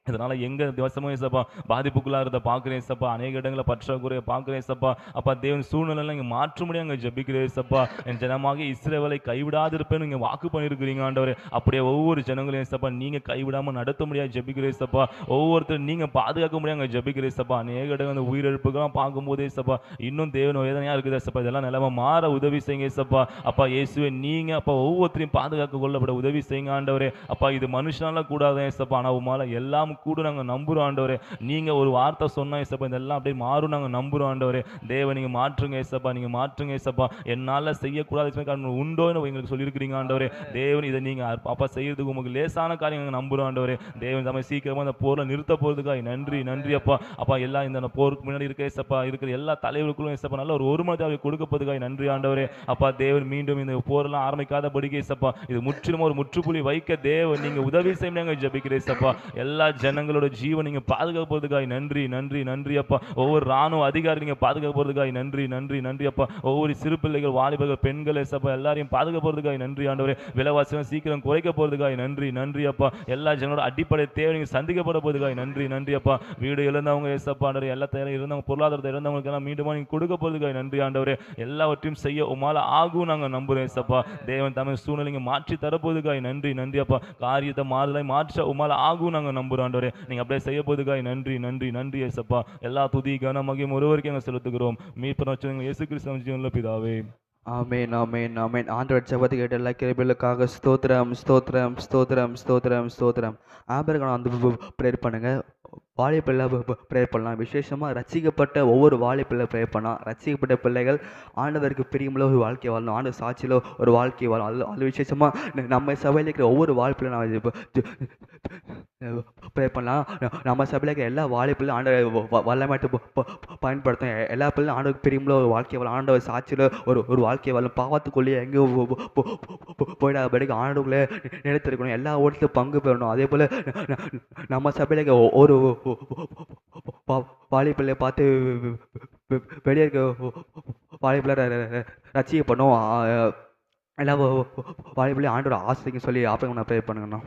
இதனால் எங்கள் திவசமும் ஏசப்பா பாதிப்புக்குள்ளாக இருந்த பார்க்குறேன் ஏசப்பா. அநேக இடங்களில் பற்றாக்குறையை பார்க்குறேன் ஏசப்பா. அப்பா தேவன் சூழ்நிலையில் இங்கே மாற்ற முடியும் அங்கே ஜெபிக்கிறேன் ஏசப்பா. என் ஜனமாக இஸ்ரவேலை கைவிடாது இருப்பேன்னு நீங்கள் வாக்கு பண்ணியிருக்கிறீங்க ஆண்டவரே. அப்படியே ஒவ்வொரு ஜனங்களையும் ஏசப்பா நீங்கள் கைவிடாமல் நடத்த முடியாது ஜெபிக்கிறேன் ஏசப்பா. ஒவ்வொருத்தரும் நீங்கள் பாதுகாக்க முடியும் அங்கே ஜெபிக்கிறேன் ஏசப்பா. அநேக இடங்கள் அந்த உயிரிழப்புகள்லாம் பார்க்கும்போது ஏசப்பா இன்னும் தேவன் வேதனையாக இருக்குது ஏசப்பா. இதெல்லாம் நிலைமை மாற உதவி செய்யுங்க ஏசப்பா. அப்பா இயேசுவே நீங்கள் அப்பா ஒவ்வொருத்தரையும் பாதுகாக்க கொள்ளப்பட உதவி செய்யுங்க ஆண்டவரே. அப்பா இது மனுஷனால கூடாது ஏசப்பா. ஆனால் உமால எல்லாம் கூட நாங்கள் நம்புகிறோம் ஆண்டவரே. நீங்கள் ஒரு வார்த்தை சொன்னால் ஏசப்பா இதெல்லாம் அப்படியே மாறும் நாங்கள் நம்புகிறோம் ஆண்டவரே. தேவ நீங்கள் மாற்றுங்க ஏசப்பா. நீங்கள் மாற்றுங்க ஏசப்பா. என்னால் செய்யக்கூடாது காரணம் உண்டோன்னு எங்களுக்கு சொல்லியிருக்கிறீங்க ஆண்டவரே. தேவன் இதை நீங்கள் அப்பா செய்யறதுக்கு உங்களுக்கு லேசான காரியம் நாங்கள் நம்புகிறோம் ஆண்டவரே. தேவன் நம்ம சீக்கிரமாக அந்த போரை நிறுத்த போகிறதுக்காக நன்றி நன்றி அப்பா. அப்பா எல்லாம் இந்த போருக்கு முன்னாடி இருக்க ஏசப்பா இருக்கிற எல்லா தலைவர்களுக்கும் ஏசப்பா நல்ல ஒரு ஒருமனதை கொடுக்கப்பதுக்காக நன்றி ஆண்டவரே. அப்பா தேவன் மீண்டும் இந்த போரெல்லாம் ஆரம்பிக்காதபடிக்கு ஏசப்பா இது முற்றிலும் ஒரு முற்றுப்புள்ளி வைக்க தேவன் நீங்கள் உதவி செய்ய ஜெபிக்கிறேன் ஏசப்பா. எல்லா ஜனங்களோட ஜீவன் நீங்க பாதுகாக்க போறதுக்காக நன்றி நன்றி நன்றி அப்பா. ஒவ்வொரு ராணுவ அதிகாரி நீங்க பாதுகாக்க போறதுக்காக நன்றி நன்றி நன்றி அப்பா. ஒவ்வொரு சிறு பிள்ளைகள் வாலிபர்கள் பெண்கள் ஏசப்பா எல்லாரையும் பாதுகாக்க போறதுக்காக நன்றி ஆண்டவரே. விலைவாசியம் சீக்கிரம் குறைக்க போறதுக்காக நன்றி நன்றி அப்பா. எல்லா ஜனங்களோட அடிப்படை தேவை நீங்க சந்திக்கப்பட போறதுக்காக நன்றி நன்றி அப்பா. வீடு இழந்தவங்க ஏசப்பா ஆண்டவரே, எல்லா தேவையும் இருந்தவங்க பொருளாதாரத்தை இழந்தவங்களுக்கு எல்லாம் மீண்டும் நீங்க கொடுக்க போறதுக்காக நன்றி ஆண்டவரே. எல்லாவற்றையும் செய்ய உமால ஆகும் நாங்க நம்புறோம் ஏசப்பா. தேவன் தமிழ் சூழ்நிலைங்க மாற்றி தரப்போதுக்காக நன்றி நன்றி அப்பா. காரியத்தை மாறுதலை மாற்ற உமால ஆகும் நாங்க நம்புறோம் ஆண்டவரே. நீங்க அப்படியே செய்ய போதுக்காய் நன்றி நன்றி நன்றி ஏசப்பா. எல்லா துதி கனமகிமையும் ஒருவருக்கே நாங்கள் செலுத்துகிறோம். மீட்பர் இயேசு கிறிஸ்து ஜீவனுள்ள பிதாவே. ஆமென் ஆமென் ஆமென். ஆண்டவர் ஜெபத்தை கேட்ட எல்லா கிருபைகளுக்காக ஸ்தோத்திரம் ஸ்தோத்திரம் ஸ்தோத்திரம் ஸ்தோத்திரம் ஸ்தோத்திரம். ஆபரகாம் வந்து ப்ரேயர் பண்ணுங்க. வாலிபிள்ளை ப்ரேயர் பண்ணலாம். விசேஷமாக ரட்சிக்கப்பட்ட ஒவ்வொரு வாலிபிள்ளை ப்ரேயர் பண்ணலாம். ரட்சிக்கப்பட்ட பிள்ளைகள் ஆண்டவருக்கு பிரியமுள்ள ஒரு வாழ்க்கை வாழணும். ஆண்டவர் சாட்சியில் ஒரு வாழ்க்கை வாழணும். அது விசேஷமாக நம்ம சபையில் இருக்கிற ஒவ்வொரு வாலிபிள்ளை நான் ப்ரே பண்ணலாம். நம்ம சபையில் இருக்கிற எல்லா வாலிபிள்ளையும் ஆண்டவர் வல்லமாட்டு பயன்படுத்தும். எல்லா பிள்ளையும் ஆண்டவருக்கு பிரியமுள்ள ஒரு வாழ்க்கை வாழும். ஆண்டவர் சாட்சியில் ஒரு வாழ்க்கை வாழும். பாவத்துக்குள்ளேயே எங்கேயும் போயிடாதபடிக்கு ஆண்டவர்களே நிலைத்திருக்கணும். எல்லா ஓட்டத்திலும் பங்கு பெறணும். அதே போல் நம்ம சபையில் ஒரு வாலிபிள்ளையை பார்த்து வெளியே இருக்க வாலிபிள்ளை ரட்சிக்கப்படும். எல்லா வாலிபிள்ளையும் ஆண்டோட ஆசிரியங்க சொல்லி அப்புறம் நான் ப்ரே பண்ணுங்கண்ணா.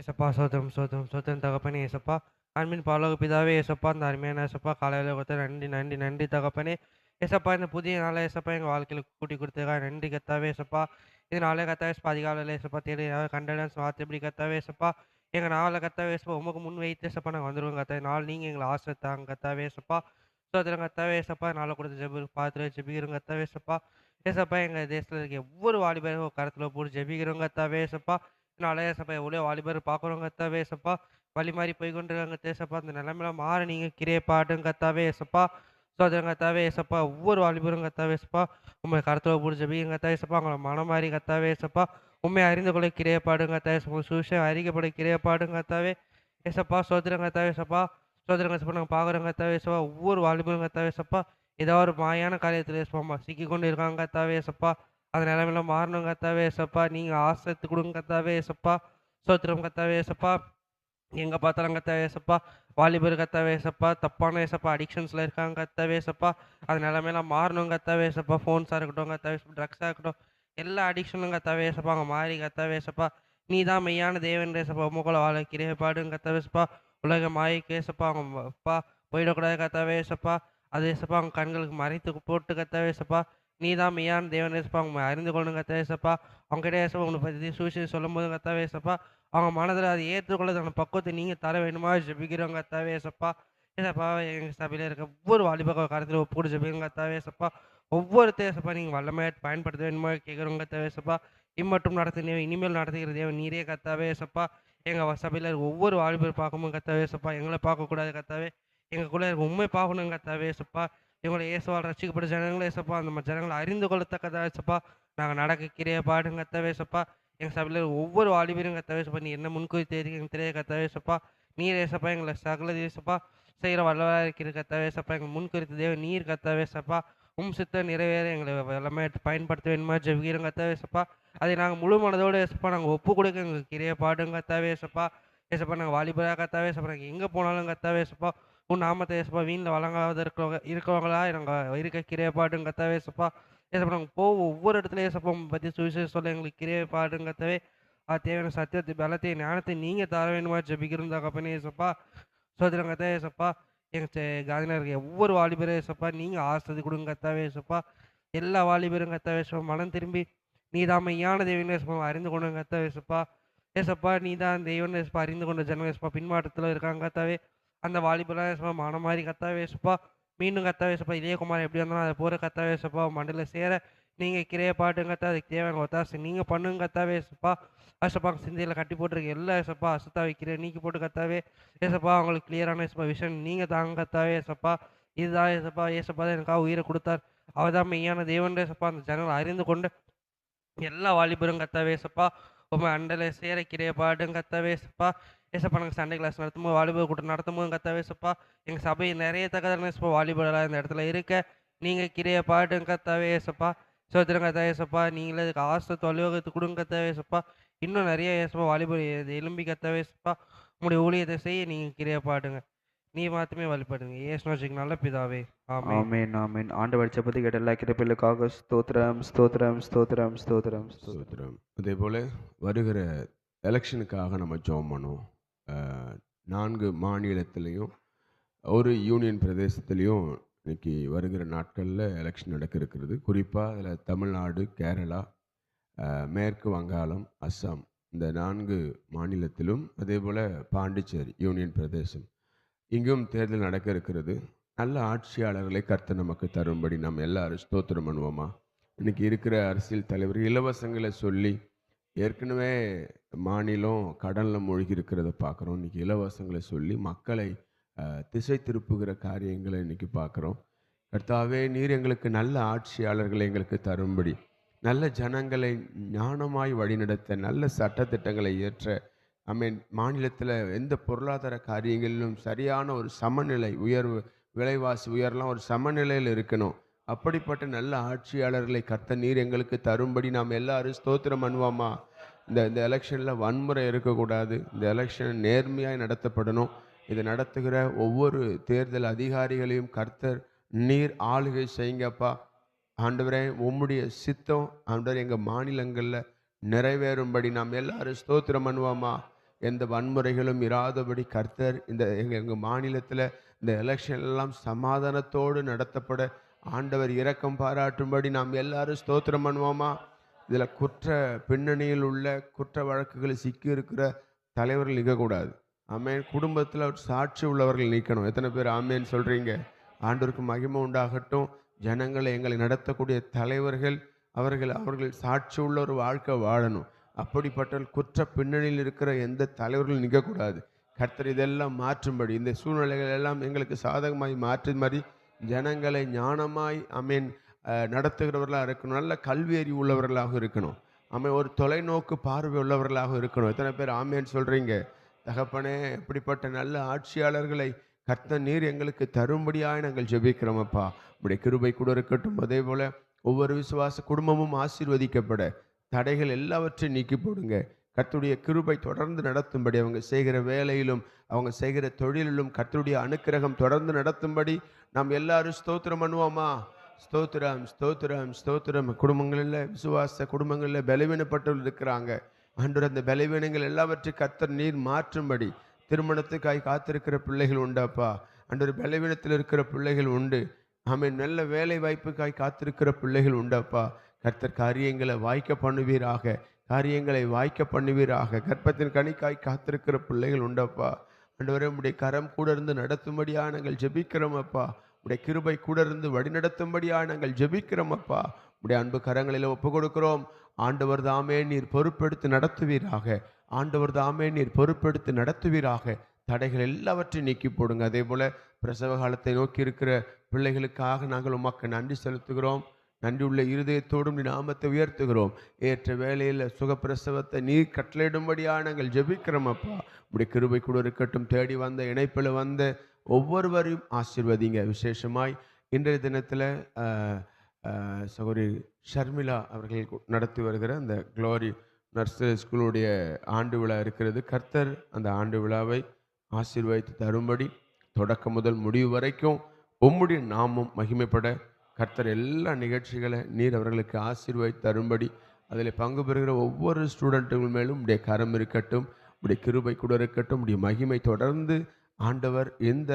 ஏசப்பா சோதரம் சோதரம் சோதரம் தகப்பனே. ஏசப்பா அன்பின் பாலோக பிதாவே. ஏசப்பா இந்த அருமையான ஏசப்பா காலையில் கொடுத்த நன்றி நன்றி நன்றி தகப்பனே. ஏசப்பா இந்த புதிய நாளை ஏசப்பா எங்கள் வாழ்க்கையில் கூட்டி கொடுத்ததுக்காக நன்றி கத்தாவே. ஏசப்பா இது நாளே கத்தாவே அதிகாலையில் ஏசப்பா தேடி கண்டனன்ஸ் வார்த்தை கத்தாவே. ஏசப்பா எங்கள் நாளில் கத்தாவே ஏசப்பா உமக்கு முன் வைத்து ஏசப்பா நாங்கள் வந்துடுவோம் கத்தாவே. நாள் நீங்கள் எங்களை ஆசிரியத்தாங்க கத்தாவே. ஏசப்பா சோதரம் கத்தாவே. ஏசப்பா நாளை கொடுத்த ஜெபி பார்த்து ஜெபிக்கிறோம் கத்தாவே. ஏசப்பா ஏசப்பா எங்கள் தேசத்தில் இருக்க ஒவ்வொரு வாலிபரும் கருத்தில் போட்டு ஜெபிக்கிறோம் கத்தாவே. ஏசப்பா நாளே ஏசப்பா எவ்வளோ வாலிபர் பார்க்குறோம் கத்தாவே. ஏசப்பா வழி மாறி போய்கொண்டிருக்காங்க தேசப்பா. அந்த நிலைமையில மாற நீங்கள் கிரியை பாட்டும் கத்தாவே. ஏசப்பா சோதரம் கத்தாவே. ஏசப்பா ஒவ்வொரு வாலிபரும் கத்தாவே. ஏசப்பா உண்மை கருத்தில் போட்டு ஜெபிக்கிறோம் கத்தாவே. ஏசப்பா உங்களை மனம் மாறி கத்தாவே. ஏசப்பா உண்மை அறிந்து கொள்ள கிரியை பாடும் கத்தாவே. சுவிசேஷம் அறிக்கப்பட கிரியை பாடும் கத்தாவே. ஏசப்பா சோதரம் கத்தாவே. ஏசப்பா சோதரம் ஏசப்பா நாங்கள் பார்க்குறோம் கத்தாவே. ஏசப்பா ஒவ்வொரு வாலிபரும் கத்தாவே. ஏசப்பா ஏதோ ஒரு மாயான காரியத்தில் ஏசப்பா சிக்கி கொண்டு இருக்காங்க கத்தாவே. ஏசப்பா அந்த நிலைமையெல்லாம் மாறணும் கர்த்தாவே ஏசப்பா. நீங்க ஆசீர்வதித்து கொடுங்க கர்த்தாவே ஏசப்பா. ஸ்தோத்திரம் கர்த்தாவே ஏசப்பா. எங்க பார்த்தாலும் கர்த்தாவே ஏசப்பா, வாலிபர் கர்த்தாவே ஏசப்பா, தப்பான ஏசப்பா அடிக்ஷன்ஸ்ல இருக்காங்க கர்த்தாவே ஏசப்பா. அந்த நிலைமையெல்லாம் மாறணும் கர்த்தாவே ஏசப்பா. ஃபோன்ஸா இருக்கட்டும் கர்த்தாவே, ட்ரக்ஸா இருக்கட்டும், எல்லா அடிக்ஷனும் கர்த்தாவே ஏசப்பா அங்க மாறி கர்த்தாவே ஏசப்பா, நீ தான் மெய்யான தேவன் ஏசப்பா. உம்மக்குள்ள வாழ கிருபை பாடுங்க கர்த்தாவே ஏசப்பா. உலக மாயைக்கு ஏசப்பா அவங்க அப்பா போயிடக்கூடாது கர்த்தாவே ஏசப்பா. அது ஏசப்பா அவங்க கண்களுக்கு மறைத்து போட்டு கர்த்தாவே ஏசப்பா. நீ தான் மெய்யான தேவன் ஏசப்பா. அவங்க அறிந்து கொள்ளணும் கர்த்தாவே ஏசப்பா. அவங்ககிட்ட ஏசப்பா உன்னை பத்தி சுவிசேஷம் சொல்லும்போது கர்த்தாவே ஏசப்பா, அவங்க மனதில் அதை ஏற்றுக்கொள்ளதான பக்குவத்தை நீங்கள் தர வேண்டுமா ஜெபிக்கிறோம் கர்த்தாவே ஏசப்பா. ஏசப்பா எங்கள் சபையில் இருக்க ஒவ்வொரு வாலிப காலத்தில் ஒப்புக்கூட ஜெபிக்கிறோம் கர்த்தாவே ஏசப்பா. ஒவ்வொருத்தையும் ஏசப்பா நீங்கள் வல்லமையாக பயன்படுத்த வேண்டுமா கேட்குறோம் கர்த்தாவே ஏசப்பா. இம்மட்டும் நடத்தின இனிமேல் நடத்துகிற தேவன் நீரே கர்த்தாவே ஏசப்பா. எங்கள் சபையில் இருக்க ஒவ்வொரு வாலிபர் பார்க்கும்போது கர்த்தாவே ஏசப்பா, எங்களை பார்க்கக்கூடாது கர்த்தாவே. எங்களுக்குள்ளே இருக்க உண்மை பார்க்கணும் கர்த்தாவே ஏசப்பா. எங்களை இயேசுவால் ரட்சிக்கப்பட்ட ஜனங்களே ஏசப்பா, அந்த ஜனங்களை அறிந்து கொள்ளத்தக்கதா ஏசப்பா நாங்கள் நடக்க கிரிய பாடுங்க கர்த்தாவே ஏசப்பா. எங்கள் சபையில் ஒவ்வொரு வாலிபரும் கர்த்தாவே ஏசப்பா, நீ என்ன முன்குறித்து எங்களுக்கு தெரிய கர்த்தாவே ஏசப்பா. நீர் ஏசப்பா எங்களை சகல ஏசப்பா செய்கிற வல்லவராக இருக்கிற கர்த்தாவே ஏசப்பா. எங்கள் முன்குறித்து தேவ நீர் கர்த்தாவே ஏசப்பா. சித்தம் நிறைவேற எங்களை எல்லாமே பயன்படுத்த வேணுமா ஜெபிக்கிறோம் கர்த்தாவே ஏசப்பா. அதை நாங்கள் முழு மனதோடு ஏசப்பா நாங்கள் ஒப்பு கொடுக்க எங்களுக்கு கிரிய பாடுங்க கர்த்தாவே ஏசப்பா. ஏசப்பா நாங்கள் வாலிபராக கர்த்தாவே ஏசப்பா, நாங்கள் எங்கே போனாலும் கர்த்தாவே ஏசப்பா உன் நாமத்தை ஏசப்பா வீணில் வழங்காத இருக்கிறவங்களா நாங்கள் இருக்க கிரிய பாடுங்க கர்த்தாவே ஏசப்பா. ஏசப்பா நாங்கள் போவோம் ஒவ்வொரு இடத்துல ஏசப்பா உங்களை பற்றி சுவிசேஷம் சொல்ல எங்களுக்கு கிரிய பாடுங்க கர்த்தாவே. அது தேவையான சத்தியத்தை பலத்தை ஞானத்தை நீங்கள் தர வேணுமா ஜெபிக்கிறோம் தகப்பனே ஏசப்பா. சோதரம் கர்த்தாவே ஏசப்பா. எங்கள் காந்தியில் இருக்க ஒவ்வொரு வாலிபரும் ஏசப்பா நீங்கள் ஆசை கொடுங்க கர்த்தாவே ஏசப்பா. எல்லா வாலிபரும் கர்த்தாவே ஏசப்பா மனம் திரும்பி நீ தான் மெய்யான தேவன் ஏசப்பா அறிந்து கொண்டு கர்த்தாவே ஏசப்பா. ஏசப்பா நீ தான் தெய்வன் ஏசப்பா அறிந்து கொண்ட ஜனம் ஏசப்பா பின்மாற்றத்தில் இருக்காங்க கர்த்தாவே. அந்த வாலிபெல்லாம் ஏசப்பா மனம் மாறி கர்த்தாவே ஏசப்பா மீண்டும் கர்த்தாவே ஏசப்பா இளையகுமார் எப்படி வந்தாலும் அதை போகிற கர்த்தாவே ஏசப்பா மண்டல சேர நீங்கள் கிரைய பாட்டுங்க கர்த்தா. அதுக்கு தேவையான ஒத்தாசை நீங்கள் பண்ணுங்க கர்த்தாவே ஏசப்பா. ஏசப்பா சிந்தையில் கட்டி போட்டிருக்க எல்லா ஏசப்பா அசுத்தா வைக்கிற நீக்கி போட்டு கர்த்தாவே ஏசப்பா. அவங்களுக்கு கிளியரான ஏசப்பா விஷன் நீங்கள் தாங்க கர்த்தாவே ஏசப்பா. இதுதான் ஏசப்பா. ஏசப்பா தான் எனக்காக உயிரை கொடுத்தார். அவர் தான் மெய்யான தேவன் ஏசப்பா. அந்த ஜனங்களை அறிந்து கொண்டு எல்லா வாலிபரும் கர்த்தாவே ஏசப்பா உங்கள் அண்டலை சேர கிரைய பாடுங்க கர்த்தாவே ஏசப்பா. ஏசப்பா நாங்கள் சண்டே கிளாஸ் நடத்தும்போது வாலிபர் கூட்டம் நடத்தும்போது கர்த்தாவே ஏசப்பா எங்கள் சபை நிறைய தகவல் ஏசப்பா வாலிபரெல்லாம் இந்த இடத்துல இருக்க நீங்கள் கிரைய பாடுங்க கர்த்தாவே ஏசப்பா. சோத்திரம் கர்த்தாவே ஏசப்பா. நீங்களே அதுக்கு ஆசை தொலைவகத்து கொடுங்க கர்த்தாவே ஏசப்பா. இன்னும் நிறைய ஏசப்பா வாலிபர் எலும்பி கர்த்தாவே ஏசப்பா உங்களுடைய ஊழியத்தை செய்ய நீங்கள் கிரைய பாடுங்க. நீ மாத்திரமே வழிபடுங்க. ஏசுநாச்சிக்கு நல்ல பிதாவே ஆமென். ஆமென் ஆமென். ஆண்டவர் ஜெபத்தை கேட்ட எல்லா கிருபைகளுக்காக ஸ்தோத்திரம் ஸ்தோத்திரம் ஸ்தோத்திரம் ஸ்தோத்திரம் ஸ்தோத்திரம். ஸ்தோத்திரம். அதே போல் வருகிற எலெக்ஷனுக்காக நம்ம ஜெபம் பண்ணுவோம். 4 மாநிலத்திலையும் ஒரு யூனியன் பிரதேசத்துலேயும் இன்னைக்கு வருகிற நாட்களில் எலெக்ஷன் நடக்க இருக்கிறது. குறிப்பாக அதில் தமிழ்நாடு, கேரளா, மேற்கு வங்காளம், அஸ்ஸாம் இந்த 4 மாநிலத்திலும், அதே போல் பாண்டிச்சேரி யூனியன் பிரதேசம் இங்கும் தேர்தல் நடக்க இருக்கிறது. நல்ல ஆட்சியாளர்களை கர்த்தர் நமக்கு தரும்படி நம்ம எல்லாரும் ஸ்தோத்திரம் பண்ணுவோமா? இன்றைக்கி இருக்கிற அரசியல் தலைவர் இலவசங்களை சொல்லி ஏற்கனவே மாநிலம் கடனில் மூழ்கி இருக்கிறத பார்க்குறோம். இன்றைக்கி இலவசங்களை சொல்லி மக்களை திசை திருப்புகிற காரியங்களை இன்றைக்கி பார்க்குறோம். கர்த்தாவே நீர் எங்களுக்கு நல்ல ஆட்சியாளர்களை எங்களுக்கு தரும்படி, நல்ல ஜனங்களை ஞானமாய் வழிநடத்த, நல்ல சட்டத்திட்டங்களை இயற்ற, மாநிலத்தில் எந்த பொருளாதார காரியங்களிலும் சரியான ஒரு சமநிலை, உயர்வு விலைவாசி உயர்லாம் ஒரு சமநிலையில் இருக்கணும். அப்படிப்பட்ட நல்ல ஆட்சியாளர்களை கர்த்தர் நீர் எங்களுக்கு தரும்படி நாம் எல்லாரும் ஸ்தோத்திரம் பண்ணுவோமா? இந்த எலெக்ஷனில் வன்முறை இருக்கக்கூடாது. இந்த எலெக்ஷன் நேர்மையாக நடத்தப்படணும். இதை நடத்துகிற ஒவ்வொரு தேர்தல் அதிகாரிகளையும் கர்த்தர் நீர் ஆளுகை செய்யுங்கப்பா. ஆண்டவரே உம்முடைய சித்தம் ஆண்டவர் எங்கள் மாநிலங்களில் நிறைவேறும்படி நாம் எல்லாரும் ஸ்தோத்திரம் பண்ணுவோமா? எந்த வன்முறைகளும் இராதபடி கர்த்தர் எங்கள் மாநிலத்தில் இந்த எலெக்ஷன் எல்லாம் சமாதானத்தோடு நடத்தப்பட ஆண்டவர் இரக்கம் பாராட்டும்படி நாம் எல்லாரும் ஸ்தோத்திரம் பண்ணுவோமா? இதில் குற்ற பின்னணியில் உள்ள குற்ற வழக்குகளில் சிக்கி இருக்கிற தலைவர்கள் நிற்கக்கூடாது. ஆமேன். குடும்பத்தில் ஒரு சாட்சி உள்ளவர்கள் நிற்கணும். எத்தனை பேர் ஆமேன்னு சொல்கிறீங்க? ஆண்டவருக்கு மகிமை உண்டாகட்டும். ஜனங்களை எங்களை நடத்தக்கூடிய தலைவர்கள் அவர்கள் சாட்சி உள்ள ஒரு வாழ்க்கை வாழணும். அப்படிப்பட்ட குற்ற பின்னணியில் இருக்கிற எந்த தலைவர்களும் நிற்கக்கூடாது. கர்த்தர் இதெல்லாம் மாற்றும்படி, இந்த சூழ்நிலைகள் எல்லாம் எங்களுக்கு சாதகமாய் மாற்றும் மாதிரி ஜனங்களை ஞானமாய் நடத்துகிறவர்களாக இருக்கணும். நல்ல கல்வி அறிவு உள்ளவர்களாக இருக்கணும். ஒரு தொலைநோக்கு பார்வை உள்ளவர்களாக இருக்கணும். எத்தனை பேர் ஆமேன்னு சொல்கிறீங்க? தகப்பனே, இப்படிப்பட்ட நல்ல ஆட்சியாளர்களை கர்த்தர் நீர் எங்களுக்கு தரும்படியாக நாங்கள் ஜெபிக்கிறோமப்பா. உடைய கிருபை கூட இருக்கட்டும். அதே போல் ஒவ்வொரு விசுவாச குடும்பமும் ஆசீர்வதிக்கப்பட தடைகள் எல்லாவற்றையும் நீக்கி போடுங்க. கர்த்தருடைய கிருபை தொடர்ந்து நடத்தும்படி, அவங்க செய்கிற வேலையிலும் அவங்க செய்கிற தொழிலிலும் கர்த்தருடைய அனுக்கிரகம் தொடர்ந்து நடத்தும்படி நாம் எல்லாரும் ஸ்தோத்திரம் பண்ணுவோமா? ஸ்தோத்திரம், ஸ்தோத்திரம், ஸ்தோத்திரம். குடும்பங்களில், விசுவாச குடும்பங்களில் பலவீனப்பட்டவர்கள் இருக்கிறாங்க. ஆண்டவர், அந்த பலவீனங்கள் எல்லாவற்றையும் கர்த்தர் நீர் மாற்றும்படி. திருமணத்துக்காய் காத்திருக்கிற பிள்ளைகள் உண்டாப்பா. ஆண்டவர், பலவீனத்தில் இருக்கிற பிள்ளைகள் உண்டு. ஆமென். நல்ல வேலை வாய்ப்புக்காய் காத்திருக்கிற பிள்ளைகள் உண்டாப்பா. கர்த்தர் காரியங்களை வாய்க்க பண்ணுவீராக, காரியங்களை வாய்க்க பண்ணுவீராக. கர்ப்பத்தின் கனிக்காய் காத்திருக்கிற பிள்ளைகள் உண்டப்பா. ஆண்டவரே, உம்முடைய கரம் கூட இருந்து நடத்தும்படியா நாங்கள் ஜெபிக்கிறோம் அப்பா. உடைய கிருபை கூட இருந்து வழிநடத்தும்படியா நாங்கள் ஜெபிக்கிறோம் அப்பா. உடைய அன்பு கரங்களில் ஒப்பு கொடுக்கிறோம். ஆண்டவர் தாமே நீர் பொறுப்பெடுத்து நடத்துவீராக. ஆண்டவர் தாமே நீர் பொறுப்பெடுத்து நடத்துவீராக. தடைகள் எல்லாவற்றையும் நீக்கி போடுங்க. அதே போல பிரசவ காலத்தை நோக்கி இருக்கிற பிள்ளைகளுக்காக நாங்கள் உமக்கு நன்றி செலுத்துகிறோம். நன்றியுள்ள இருதயத்தோடும் நீ நாமத்தை உயர்த்துகிறோம். ஏற்ற வேளையில் சுகப்பிரசவத்தை நீர் கட்டளையிடும்படியாக நாங்கள் ஜெபிக்கிறோம் அப்பா. உடைய கிருபை கூட இருக்கட்டும். தேடி வந்த இணைப்பில் வந்த ஒவ்வொருவரையும் ஆசீர்வதிங்க. விசேஷமாய் இன்றைய தினத்தில் சகோதரி ஷர்மிளா அவர்கள் நடத்தி வருகிற அந்த க்ளோரி நர்சரி ஸ்கூலுடைய ஆண்டு விழா இருக்கிறது. கர்த்தர் அந்த ஆண்டு விழாவை ஆசீர்வதித்து தரும்படி, தொடக்கம் முதல் முடிவு வரைக்கும் உம்முடைய நாமம் மகிமைப்பட கர்த்தர் எல்லா நிகழ்ச்சிகளை நீர் அவர்களுக்கு ஆசீர்வதித்து தரும்படி, அதில் பங்கு பெறுகிற ஒவ்வொரு ஸ்டூடெண்ட்டுகள் மேலும் உடைய கரம் இருக்கட்டும், உடைய கிருபை கூட இருக்கட்டும். உடைய மகிமை தொடர்ந்து ஆண்டவர் இந்த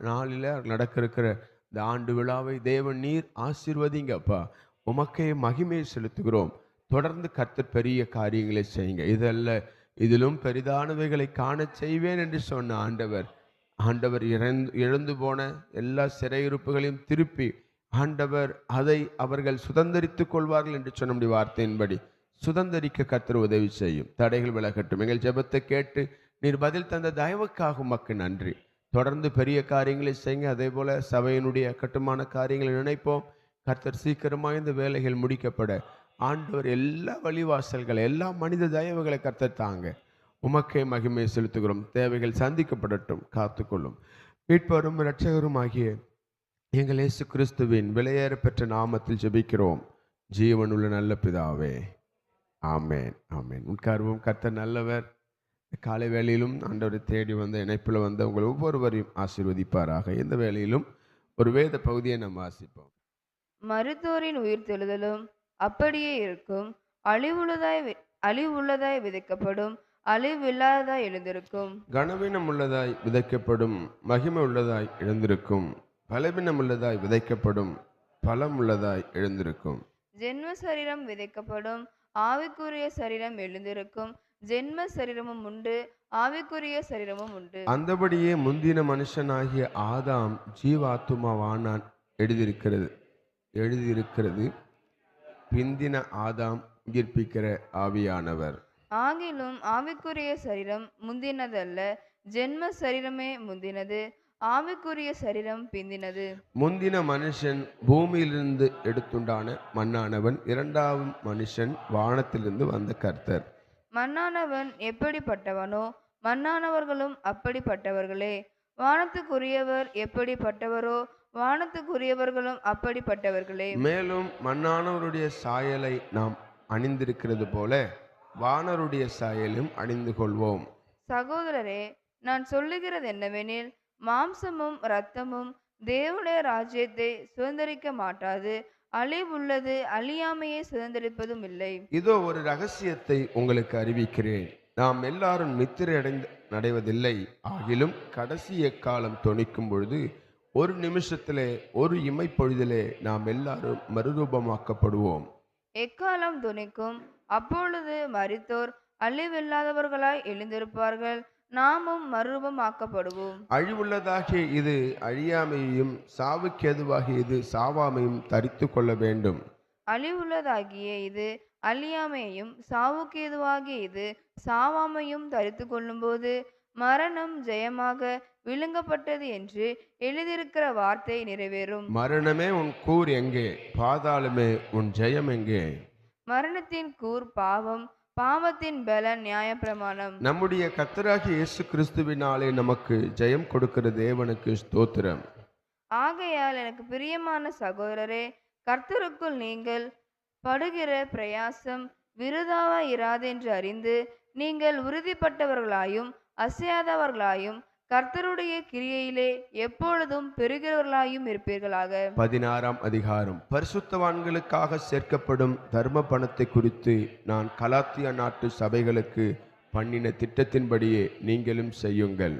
நாளில் நடக்க இருக்கிற இந்த ஆண்டு விழாவை தேவன் நீர் ஆசீர்வதிங்கப்பா. உமக்கே மகிமையை செலுத்துகிறோம். தொடர்ந்து கர்த்தர் பெரிய காரியங்களை செய்யுங்க. இதல்ல, இதிலும் பெரிதானவைகளை காண செய்வேன் என்று சொன்ன ஆண்டவர் இழந்து போன எல்லா சிறையிருப்புகளையும் திருப்பி ஆண்டவர் அதை அவர்கள் சுதந்திரித்துக் கொள்வார்கள் என்று சொன்ன முடிய வார்த்தையின்படி சுதந்திரிக்க கர்த்தர் உதவி செய்யும். தடைகள் விலகட்டும். எங்கள் ஜெபத்தை கேட்டு நீர் பதில் தந்த தயவுக்காக உமக்கு நன்றி. தொடர்ந்து பெரிய காரியங்களை செய்யுங்க. அதே போல சபையினுடைய கட்டுமான காரியங்களை நினைப்போம். கர்த்தர் சீக்கிரமாக இந்த வேலைகள் முடிக்கப்பட ஆண்டவர் எல்லா வழிவாசல்களை, எல்லா மனித தயவுகளை கர்த்தர் தாங்க. உமக்கே மகிமை செலுத்துகிறோம். தேவைகள் சந்திக்கப்படட்டும். காத்துக்கொள்ளும். மீட்பரும் இரட்சகரும் ஆகிய எங்கள் இயேசு கிறிஸ்துவின் விலையேற பெற்ற நாமத்தில் ஜெபிக்கிறோம் ஜீவனுள்ள நல்ல பிதாவே. ஆமேன், ஆமேன். உட்கார்வோம். கர்த்தர் நல்லவர். காலை வேளையிலும் ஆண்டவரை தேடி வந்த இணைப்பில் வந்த உங்கள் ஒவ்வொருவரையும் ஆசீர்வதிப்பாராக. இந்த வேளையிலும் ஒரு வேத பகுதியை நாம் வாசிப்போம். மருத்துவரின் உயிர்த்தெழுதலும் அப்படியே இருக்கும். அழிவுள்ளதாய் விதைக்கப்படும், அழிவில்லாததாய் எழுந்திருக்கும். கனவீனம் உள்ளதாய் விதைக்கப்படும், மகிமை உள்ளதாய் எழுந்திருக்கும். பலவீனம் உள்ளதாய் விதைக்கப்படும், பலம் உள்ளதாய் எழுந்திருக்கும். ஜென்ம சரீரம் விதைக்கப்படும், ஆவிக்குரிய சரீரம் எழுந்திருக்கும். ஜென்ம சரீரமும் உண்டு, ஆவிக்குரிய சரீரமும் உண்டு. அந்தபடியே முந்தின மனுஷனாகிய ஆதாம் ஜீவாத்துமாவானான் எழுதியிருக்கிறது. பிந்தின ஆதாம் உயிர்ப்பிக்கிற ஆவியானவர். ஆகிலும் ஆவிக்குரிய சரீரம் முந்தினதல்ல, ஜென்ம சரீரமே முந்தினது, ஆவிக்குரிய சரீரம் பிந்தினது. முந்தின மனுஷன் பூமியிலிருந்து எடுத்துண்டான மண்ணானவன், இரண்டாம் மனுஷன் வானத்திலிருந்து வந்த கர்த்தர். மண்ணானவன் எப்படிப்பட்டவனோ மண்ணானவர்களும் அப்படிப்பட்டவர்களே. வானத்துக்குரியவர் எப்படிப்பட்டவரோ வானத்துக்குரியவர்களும் அப்படிப்பட்டவர்களே. மேலும் மண்ணானவருடைய சாயலை நாம் அணிந்திருக்கிறது போல வானருடைய சாயலும் அணிந்து கொள்வோம். சகோதரரே, நான் சொல்லுகிறது என்னவெனில், மாம்சமும் இரத்தமும் தேவனுடைய ராஜ்யத்தை சுதந்திரிக்க மாட்டாது, அழிவுள்ளது அழியாமையை சுதந்திரிப்பதும் இல்லை. இதோ ஒரு ரகசியத்தை உங்களுக்கு அறிவிக்கிறேன். நாம் எல்லாரும் நித்திரை அடைவதில்லை. ஆகிலும் கடைசி எக்காலம் தொனிக்கும் பொழுது ஒரு நிமிஷத்திலே, ஒரு இமைப்பொழுதிலே நாம் எல்லாரும் மறுரூபமாக்கப்படுவோம். எக்காலம் துணிக்கும், அப்பொழுது மரித்தோர் அழிவில்லாதவர்களாய் எழுந்திருப்பார்கள், நாமும் மறுரூபமாக்கப்படுவோம். அழிவுள்ளதாகிய இது அழியாமையும், சாவுக்கேதுவாகிய இது சாவாமையும் தரித்து கொள்ள வேண்டும். அழிவுள்ளதாகிய இது அழியாமையும், சாவுக்கேதுவாகிய இது சாவாமையும் தரித்து கொள்ளும்போது மரணம் ஜெயமாக விழுங்கப்பட்டது என்று எழுதியிருக்கிற வார்த்தை நிறைவேறும். மரணமே உன் கூர் எங்கே? பாதாளமே உன் ஜெயம் எங்கே? மரணத்தின் கூர் பாவம், பாவத்தின் பலன் நியாயப்பிரமாணம். நம்முடைய கர்த்தராகிய இயேசு கிறிஸ்துவினாலே நமக்கு ஜெயம் கொடுக்கிற தேவனுக்கு ஸ்தோத்திரம். ஆகையால் எனக்கு பிரியமான சகோதரரே, கர்த்தருக்குள் நீங்கள் படுகிற பிரயாசம் விருதாவாய் இராதென்று அறிந்து நீங்கள் உறுதிப்பட்டவர்களாயும் அசையாதவர்களாயும் கர்த்தருடைய கிரியையிலே எப்பொழுதும் பெறுகிறவர்களாயும் இருப்பீர்களாக. 16ஆம் அதிகாரம். பரிசுத்தவான்களுக்காக சேர்க்கப்படும் தர்ம பணத்தை குறித்து நான் கலாத்தியா நாட்டு சபைகளுக்கு பண்ணின திட்டத்தின்படியே நீங்களும் செய்யுங்கள்.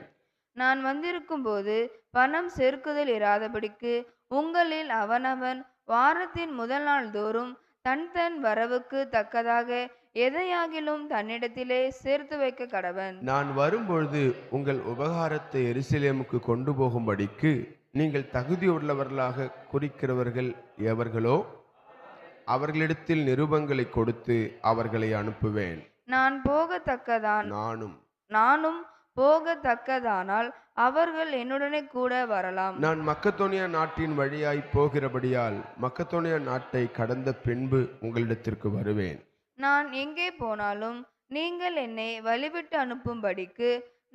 நான் வந்திருக்கும் போது பணம் செருக்குதல் இராதபடிக்கு உங்களில் அவனவன் வாரத்தின் முதல் நாள் தோறும் தன் தன் வரவுக்கு தக்கதாக எதையாகிலும் தன்னிடத்திலே சேர்த்து வைக்க கடவன். நான் வரும்பொழுது உங்கள் உபகாரத்தை எருசலேமுக்கு கொண்டு போகும்படிக்கு நீங்கள் தகுதியுள்ளவர்களாக குறிக்கிறவர்கள் எவர்களோ அவர்களிடத்தில் நிருபங்களை கொடுத்து அவர்களை அனுப்புவேன். நானும் போகத்தக்கதானால் அவர்கள் என்னுடனே கூட வரலாம். நான் மக்கதோனியா நாட்டின் வழியாய் போகிறபடியால் மக்கதோனியா நாட்டை கடந்த பின்பு உங்களிடத்திற்கு வருவேன். நான் எங்கே போனாலும் நீங்கள் என்னை வழிவிட்டு அனுப்பும்படிக்கு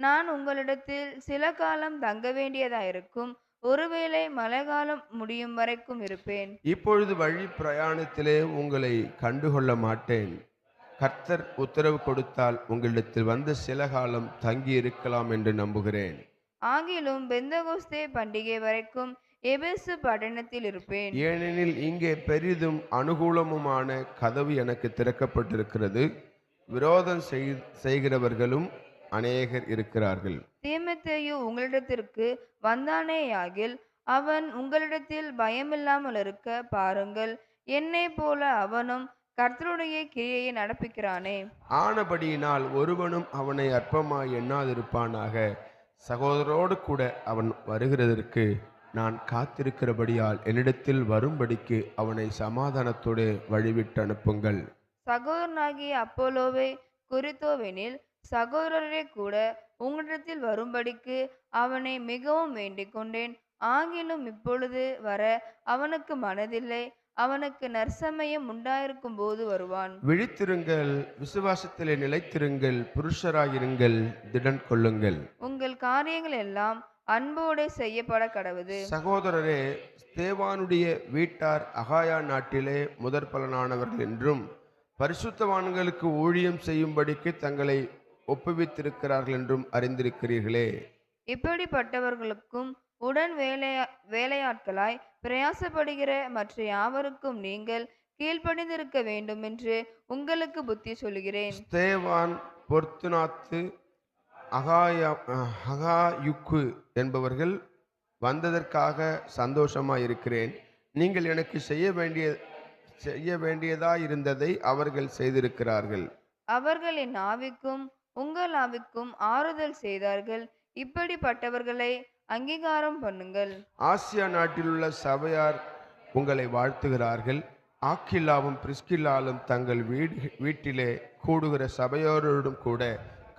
நான் உங்களிடத்தில் சில காலம் தங்க வேண்டியதாயிருக்கும். ஒருவேளை மழை காலம் முடியும் வரைக்கும் இருப்பேன். இப்பொழுது வழி பிரயாணத்திலே உங்களை கண்டுகொள்ள மாட்டேன். கர்த்தர் உத்தரவு கொடுத்தால் உங்களிடத்தில் வந்து சில காலம் தங்கி இருக்கலாம் என்று நம்புகிறேன். ஆகிலும் பெந்தகோஸ்தே பண்டிகை வரைக்கும் எபேசு பட்டணத்தில் இருப்பேன். ஏனெனில் இங்கே பெரிதும் அனுகூலமுமான கதவு எனக்கு திறக்கப்பட்டிருக்கிறது. விரோதம் செய்கிறவர்களும் அநேகர் இருக்கிறார்கள். தீமோத்தேயு உங்களிடத்திற்கு வந்தானேயாகில் அவன் உங்களிடத்தில் பயமில்லாமல் இருக்க பாருங்கள். என்னை போல அவனும் கர்த்தருடைய கிரியையை நடப்பிக்கிறானே. ஆனபடியினால் ஒருவனும் அவனை அற்பமாய் எண்ணாதிருப்பானாக. சகோதரோடு கூட அவன் வருகிறதற்கு நான் காத்திருக்கிறபடியால் என்னிடத்தில் வரும்படிக்கு அவனை சமாதானத்தோடு வழிவிட்டு அனுப்புங்கள். சகோதரனாகிய அப்போலோவை குறித்தோவெனில் சகோதரரே கூட உங்களிடத்தில் வரும்படிக்கு அவனை மிகவும் வேண்டிக் கொண்டேன். ஆகிலும் இப்பொழுது வர அவனுக்கு மனதில்லை. அவனுக்கு நற்சமயம் உண்டாயிருக்கும் போது வருவான். விழித்திருங்கள், விசுவாசத்திலே நிலைத்திருங்கள், புருஷராயிருங்கள், திடன் கொள்ளுங்கள். உங்கள் காரியங்கள் எல்லாம் அன்போடு செய்யப்பட கடவுது. சகோதரரே, ஸ்தேவானுடைய வீட்டார் அகாயா நாட்டிலே முதற் பலனானவர்கள் என்றும் பரிசுத்தவான்களுக்கு ஊழியம் செய்யும்படிக்கு தங்களை ஒப்புவித்திருக்கிறார்கள் என்றும் அறிந்திருக்கிறீர்களே. இப்படிப்பட்டவர்களுக்கும் உடன் வேலையாட்களாய் பிரயாசப்படுகிற மற்ற யாவருக்கும் நீங்கள் கீழ்ப்படிந்திருக்க வேண்டும் என்று உங்களுக்கு புத்தி சொல்கிறேன். ஸ்தேவான், பொர்த்துனாத்து, அகாயுக்கு என்பவர்கள் வந்ததற்காக சந்தோஷமாயிருக்கிறேன். நீங்கள் எனக்கு செய்ய வேண்டியதாயிருந்ததை அவர்கள் செய்திருக்கிறார்கள். அவர்கள் என் ஆவிக்கும் உங்கள் ஆவிக்கும் ஆறுதல் செய்தார்கள். இப்படிப்பட்டவர்களை அங்கீகாரம் பண்ணுங்கள். ஆசியா நாட்டில் உள்ள சபையார் உங்களை வாழ்த்துகிறார்கள். ஆக்கில்லாவும் பிரிஸ்கில்லாலும் தங்கள் வீட்டிலே கூடுகிற சபையோரோடும் கூட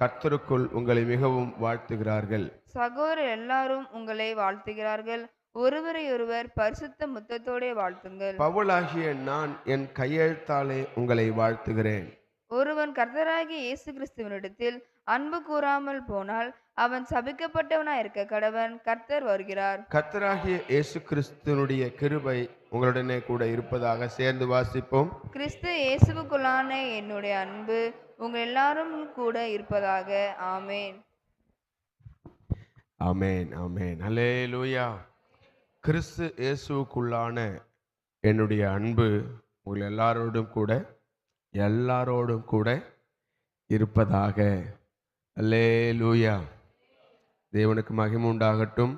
கர்த்தருக்குள் உங்களை மிகவும் வாழ்த்துகிறார்கள். சகோதரர் எல்லாரும் உங்களை வாழ்த்துகிறார்கள். ஒருவரையொருவர் பரிசுத்த முத்தத்தோட வாழ்த்துங்கள். பவுலாகிய நான் என் கையெழுத்தாலே உங்களை வாழ்த்துகிறேன். ஒருவன் கர்த்தராகிய இயேசு கிறிஸ்துவனிடத்தில் அன்பு கூறாமல் போனால் அவன் சபிக்கப்பட்டவனாய் இருக்க கடவன். கர்த்தர் வருகிறார். கர்த்தராகிய இயேசு கிறிஸ்துவனுடைய கிருபை உங்களுடனே கூட இருப்பதாக. சேர்ந்து வாசிப்போம். கிறிஸ்து இயேசுவுக்குள்ளான என்னுடைய அன்பு உங்கள் எல்லாரும் கூட இருப்பதாக. ஆமேன், ஆமேன், ஆமேன். அல்லேலூயா. கிறிஸ்து இயேசுவுக்குள்ளான என்னுடைய அன்பு உங்கள் எல்லாரோடும் கூட இருப்பதாக. அல்லேலூயா. தேவனுக்கு மகிமை உண்டாகட்டும்.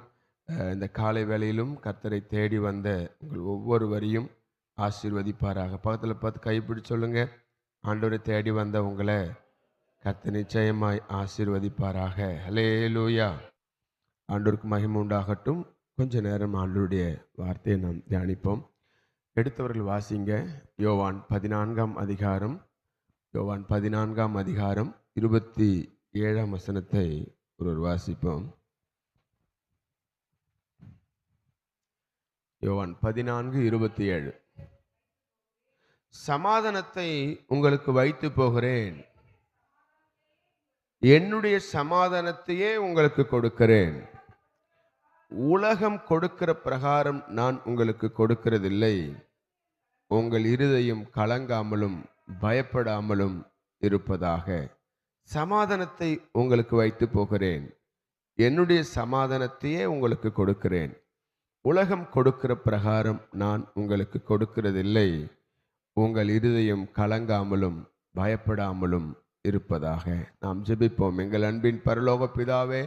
இந்த காலை வேளையிலும் கர்த்தரை தேடி வந்த உங்கள் ஒவ்வொருவரையும் ஆசீர்வதிப்பாராக. பக்கத்தில் பார்த்து கைப்பிடி சொல்லுங்க, ஆண்டவரை தேடி வந்த உங்களை கர்த்தர் நிச்சயமாய் ஆசீர்வதிப்பாராக. அல்லேலூயா. ஆண்டவருக்கு மகிமை உண்டாகட்டும். கொஞ்ச நேரம் ஆண்டவருடைய வார்த்தையை நாம் தியானிப்போம். எடுத்தவர்கள் வாசிங்க. யோவான் 14ஆம் அதிகாரம் 27ஆம் வசனத்தை ஒருவர் வாசிப்போம். யோவான் 14:27. சமாதானத்தை உங்களுக்கு வைத்து போகிறேன், என்னுடைய சமாதானத்தையே உங்களுக்கு கொடுக்கிறேன். உலகம் கொடுக்கிற பிரகாரம் நான் உங்களுக்கு கொடுக்கிறதில்லை. உங்கள் இருதயம் கலங்காமலும் பயப்படாமலும் இருப்பதாக. சமாதானத்தை உங்களுக்கு வைத்து போகிறேன், என்னுடைய சமாதானத்தையே உங்களுக்கு கொடுக்கிறேன். உலகம் கொடுக்கிற பிரகாரம் நான் உங்களுக்கு கொடுக்கிறதில்லை. உங்கள் இருதயம் கலங்காமலும் பயப்படாமலும் இருப்பதாக. நாம் ஜெபிப்போம். எங்கள் அன்பின் பரலோக பிதாவே,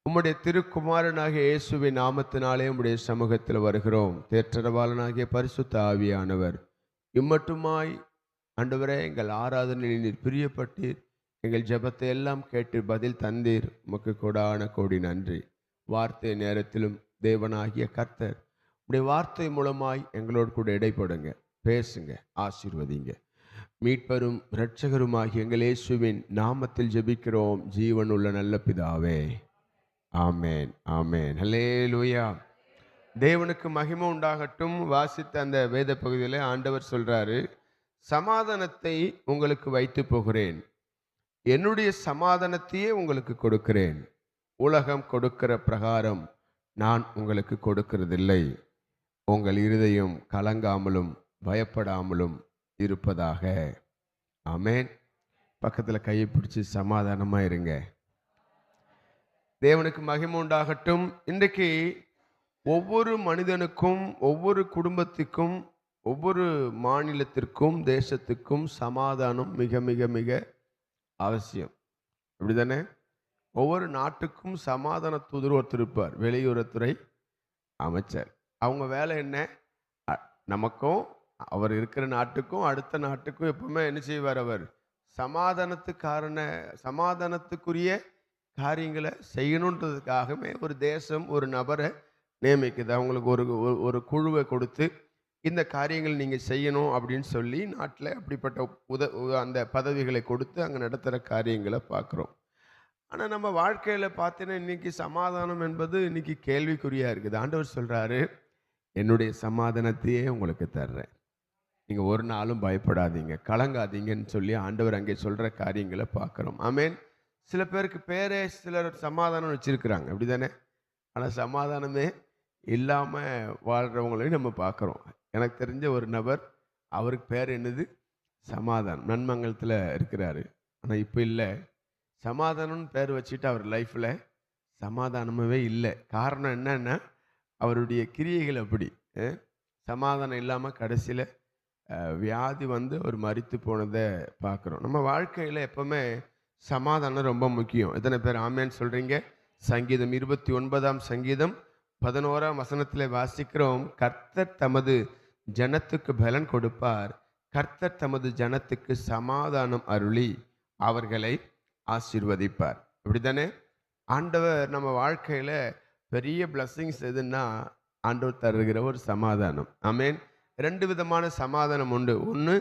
உம்முடைய திருக்குமாரனாகிய இயேசுவின் நாமத்தினாலே உம்முடைய சமூகத்தில் வருகிறோம். தேற்றரவாளனாகிய பரிசுத்த ஆவியானவர் இம்மட்டுமாய் ஆண்டவரே எங்கள் ஆராதனையில் நீர் பிரியப்பட்டீர், எங்கள் ஜெபத்தை எல்லாம் கேட்டு பதில் தந்தீர். உமக்கு கொடான கோடி நன்றி. வார்த்தை நேரத்திலும் தேவனாகிய கர்த்தர் உடைய வார்த்தை மூலமாய் எங்களோடு கூட இடைப்படுங்க, பேசுங்க, ஆசீர்வதிங்க. மீட்பரும் இரட்சகருமாகிய எங்கள் இயேசுவின் நாமத்தில் ஜெபிக்கிறோம் ஜீவன் உள்ள நல்ல பிதாவே. ஆமேன், ஆமேன், ஹல்லேலூயா. தேவனுக்கு மகிமை உண்டாகட்டும். வாசித்த அந்த வேத பகுதியில் ஆண்டவர் சொல்றாரு, சமாதானத்தை உங்களுக்கு வைத்து போகிறேன், என்னுடைய சமாதானத்தையே உங்களுக்கு கொடுக்கிறேன். உலகம் கொடுக்கிற பிரகாரம் நான் உங்களுக்கு கொடுக்கிறதில்லை. உங்கள் இருதயம் கலங்காமலும் பயப்படாமலும் இருப்பதாக. ஆமேன். பக்கத்தில் கையை பிடிச்சி சமாதானமா இருங்க. தேவனுக்கு மகிமை உண்டாகட்டும். இன்றைக்கு ஒவ்வொரு மனிதனுக்கும், ஒவ்வொரு குடும்பத்துக்கும், ஒவ்வொரு மாநிலத்திற்கும், தேசத்துக்கும் சமாதானம் மிக மிக மிக அவசியம். அப்படிதானே? ஒவ்வொரு நாட்டுக்கும் சமாதான தூதர் ஒருத்தர் இருப்பார், வெளியுறவுத்துறை அமைச்சர். அவங்க வேலை என்ன? நமக்கும் அவர் இருக்கிற நாட்டுக்கும் அடுத்த நாட்டுக்கும் எப்பவுமே என்ன செய்வார்? அவர் சமாதானத்துக்குரிய காரியங்களை செய்யணுன்றதுக்காகவே ஒரு தேசம் ஒரு நபரை நியமிக்குது. அவங்களுக்கு ஒரு குழுவை கொடுத்து இந்த காரியங்கள் நீங்கள் செய்யணும் அப்படின்னு சொல்லி நாட்டில் அப்படிப்பட்ட அந்த பதவிகளை கொடுத்து அங்கே நடத்துகிற காரியங்களை பார்க்குறோம். ஆனால் நம்ம வாழ்க்கையில் பார்த்தீங்கன்னா இன்றைக்கி சமாதானம் என்பது இன்றைக்கி கேள்விக்குறியாக இருக்குது. ஆண்டவர் சொல்கிறாரு, என்னுடைய சமாதானத்தையே உங்களுக்கு தர்றேன், நீங்கள் ஒரு நாளும் பயப்படாதீங்க, கலங்காதீங்கன்னு சொல்லி ஆண்டவர் அங்கே சொல்கிற காரியங்களை பார்க்குறோம். ஆமேன். சில பேருக்கு பேரே சிலர் சமாதானம் வச்சுருக்குறாங்க, அப்படி தானே? ஆனால் சமாதானமே இல்லாமல் வாழ்கிறவங்களையும் நம்ம பார்க்குறோம். எனக்கு தெரிஞ்ச ஒரு நபர், அவருக்கு பேர் என்னது? சமாதானம். நன்மங்கலத்தில் இருக்கிறாரு. ஆனால் இப்போ இல்லை, சமாதானம்னு பேர் வச்சுட்டு அவர் லைஃப்பில் சமாதானமாகவே இல்லை. காரணம் என்னன்னா அவருடைய கிரியைகள் அப்படி. சமாதானம் இல்லாமல் கடைசியில் வியாதி வந்து அவர் மரித்து போனதை பார்க்குறோம். நம்ம வாழ்க்கையில் எப்போவுமே சமாதானம் ரொம்ப முக்கியம். எத்தனை பேர் ஆமேன்னு சொல்கிறீங்க? சங்கீதம் 29ஆம் சங்கீதம் 11ஆம் வசனத்தில் வாசிக்கிறோம், கர்த்தர் தமது ஜனத்துக்கு பலன் கொடுப்பார், கர்த்தர் தமது ஜனத்துக்கு சமாதானம் அருளி அவர்களை ஆசீர்வதிப்பார். இப்படித்தானே? ஆண்டவர் நம்ம வாழ்க்கையில் பெரிய பிளஸ்ஸிங்ஸ் எதுன்னா ஆண்டவர் தருகிற ஒரு சமாதானம். ஆமேன். 2 விதமான சமாதானம் உண்டு. ஒன்று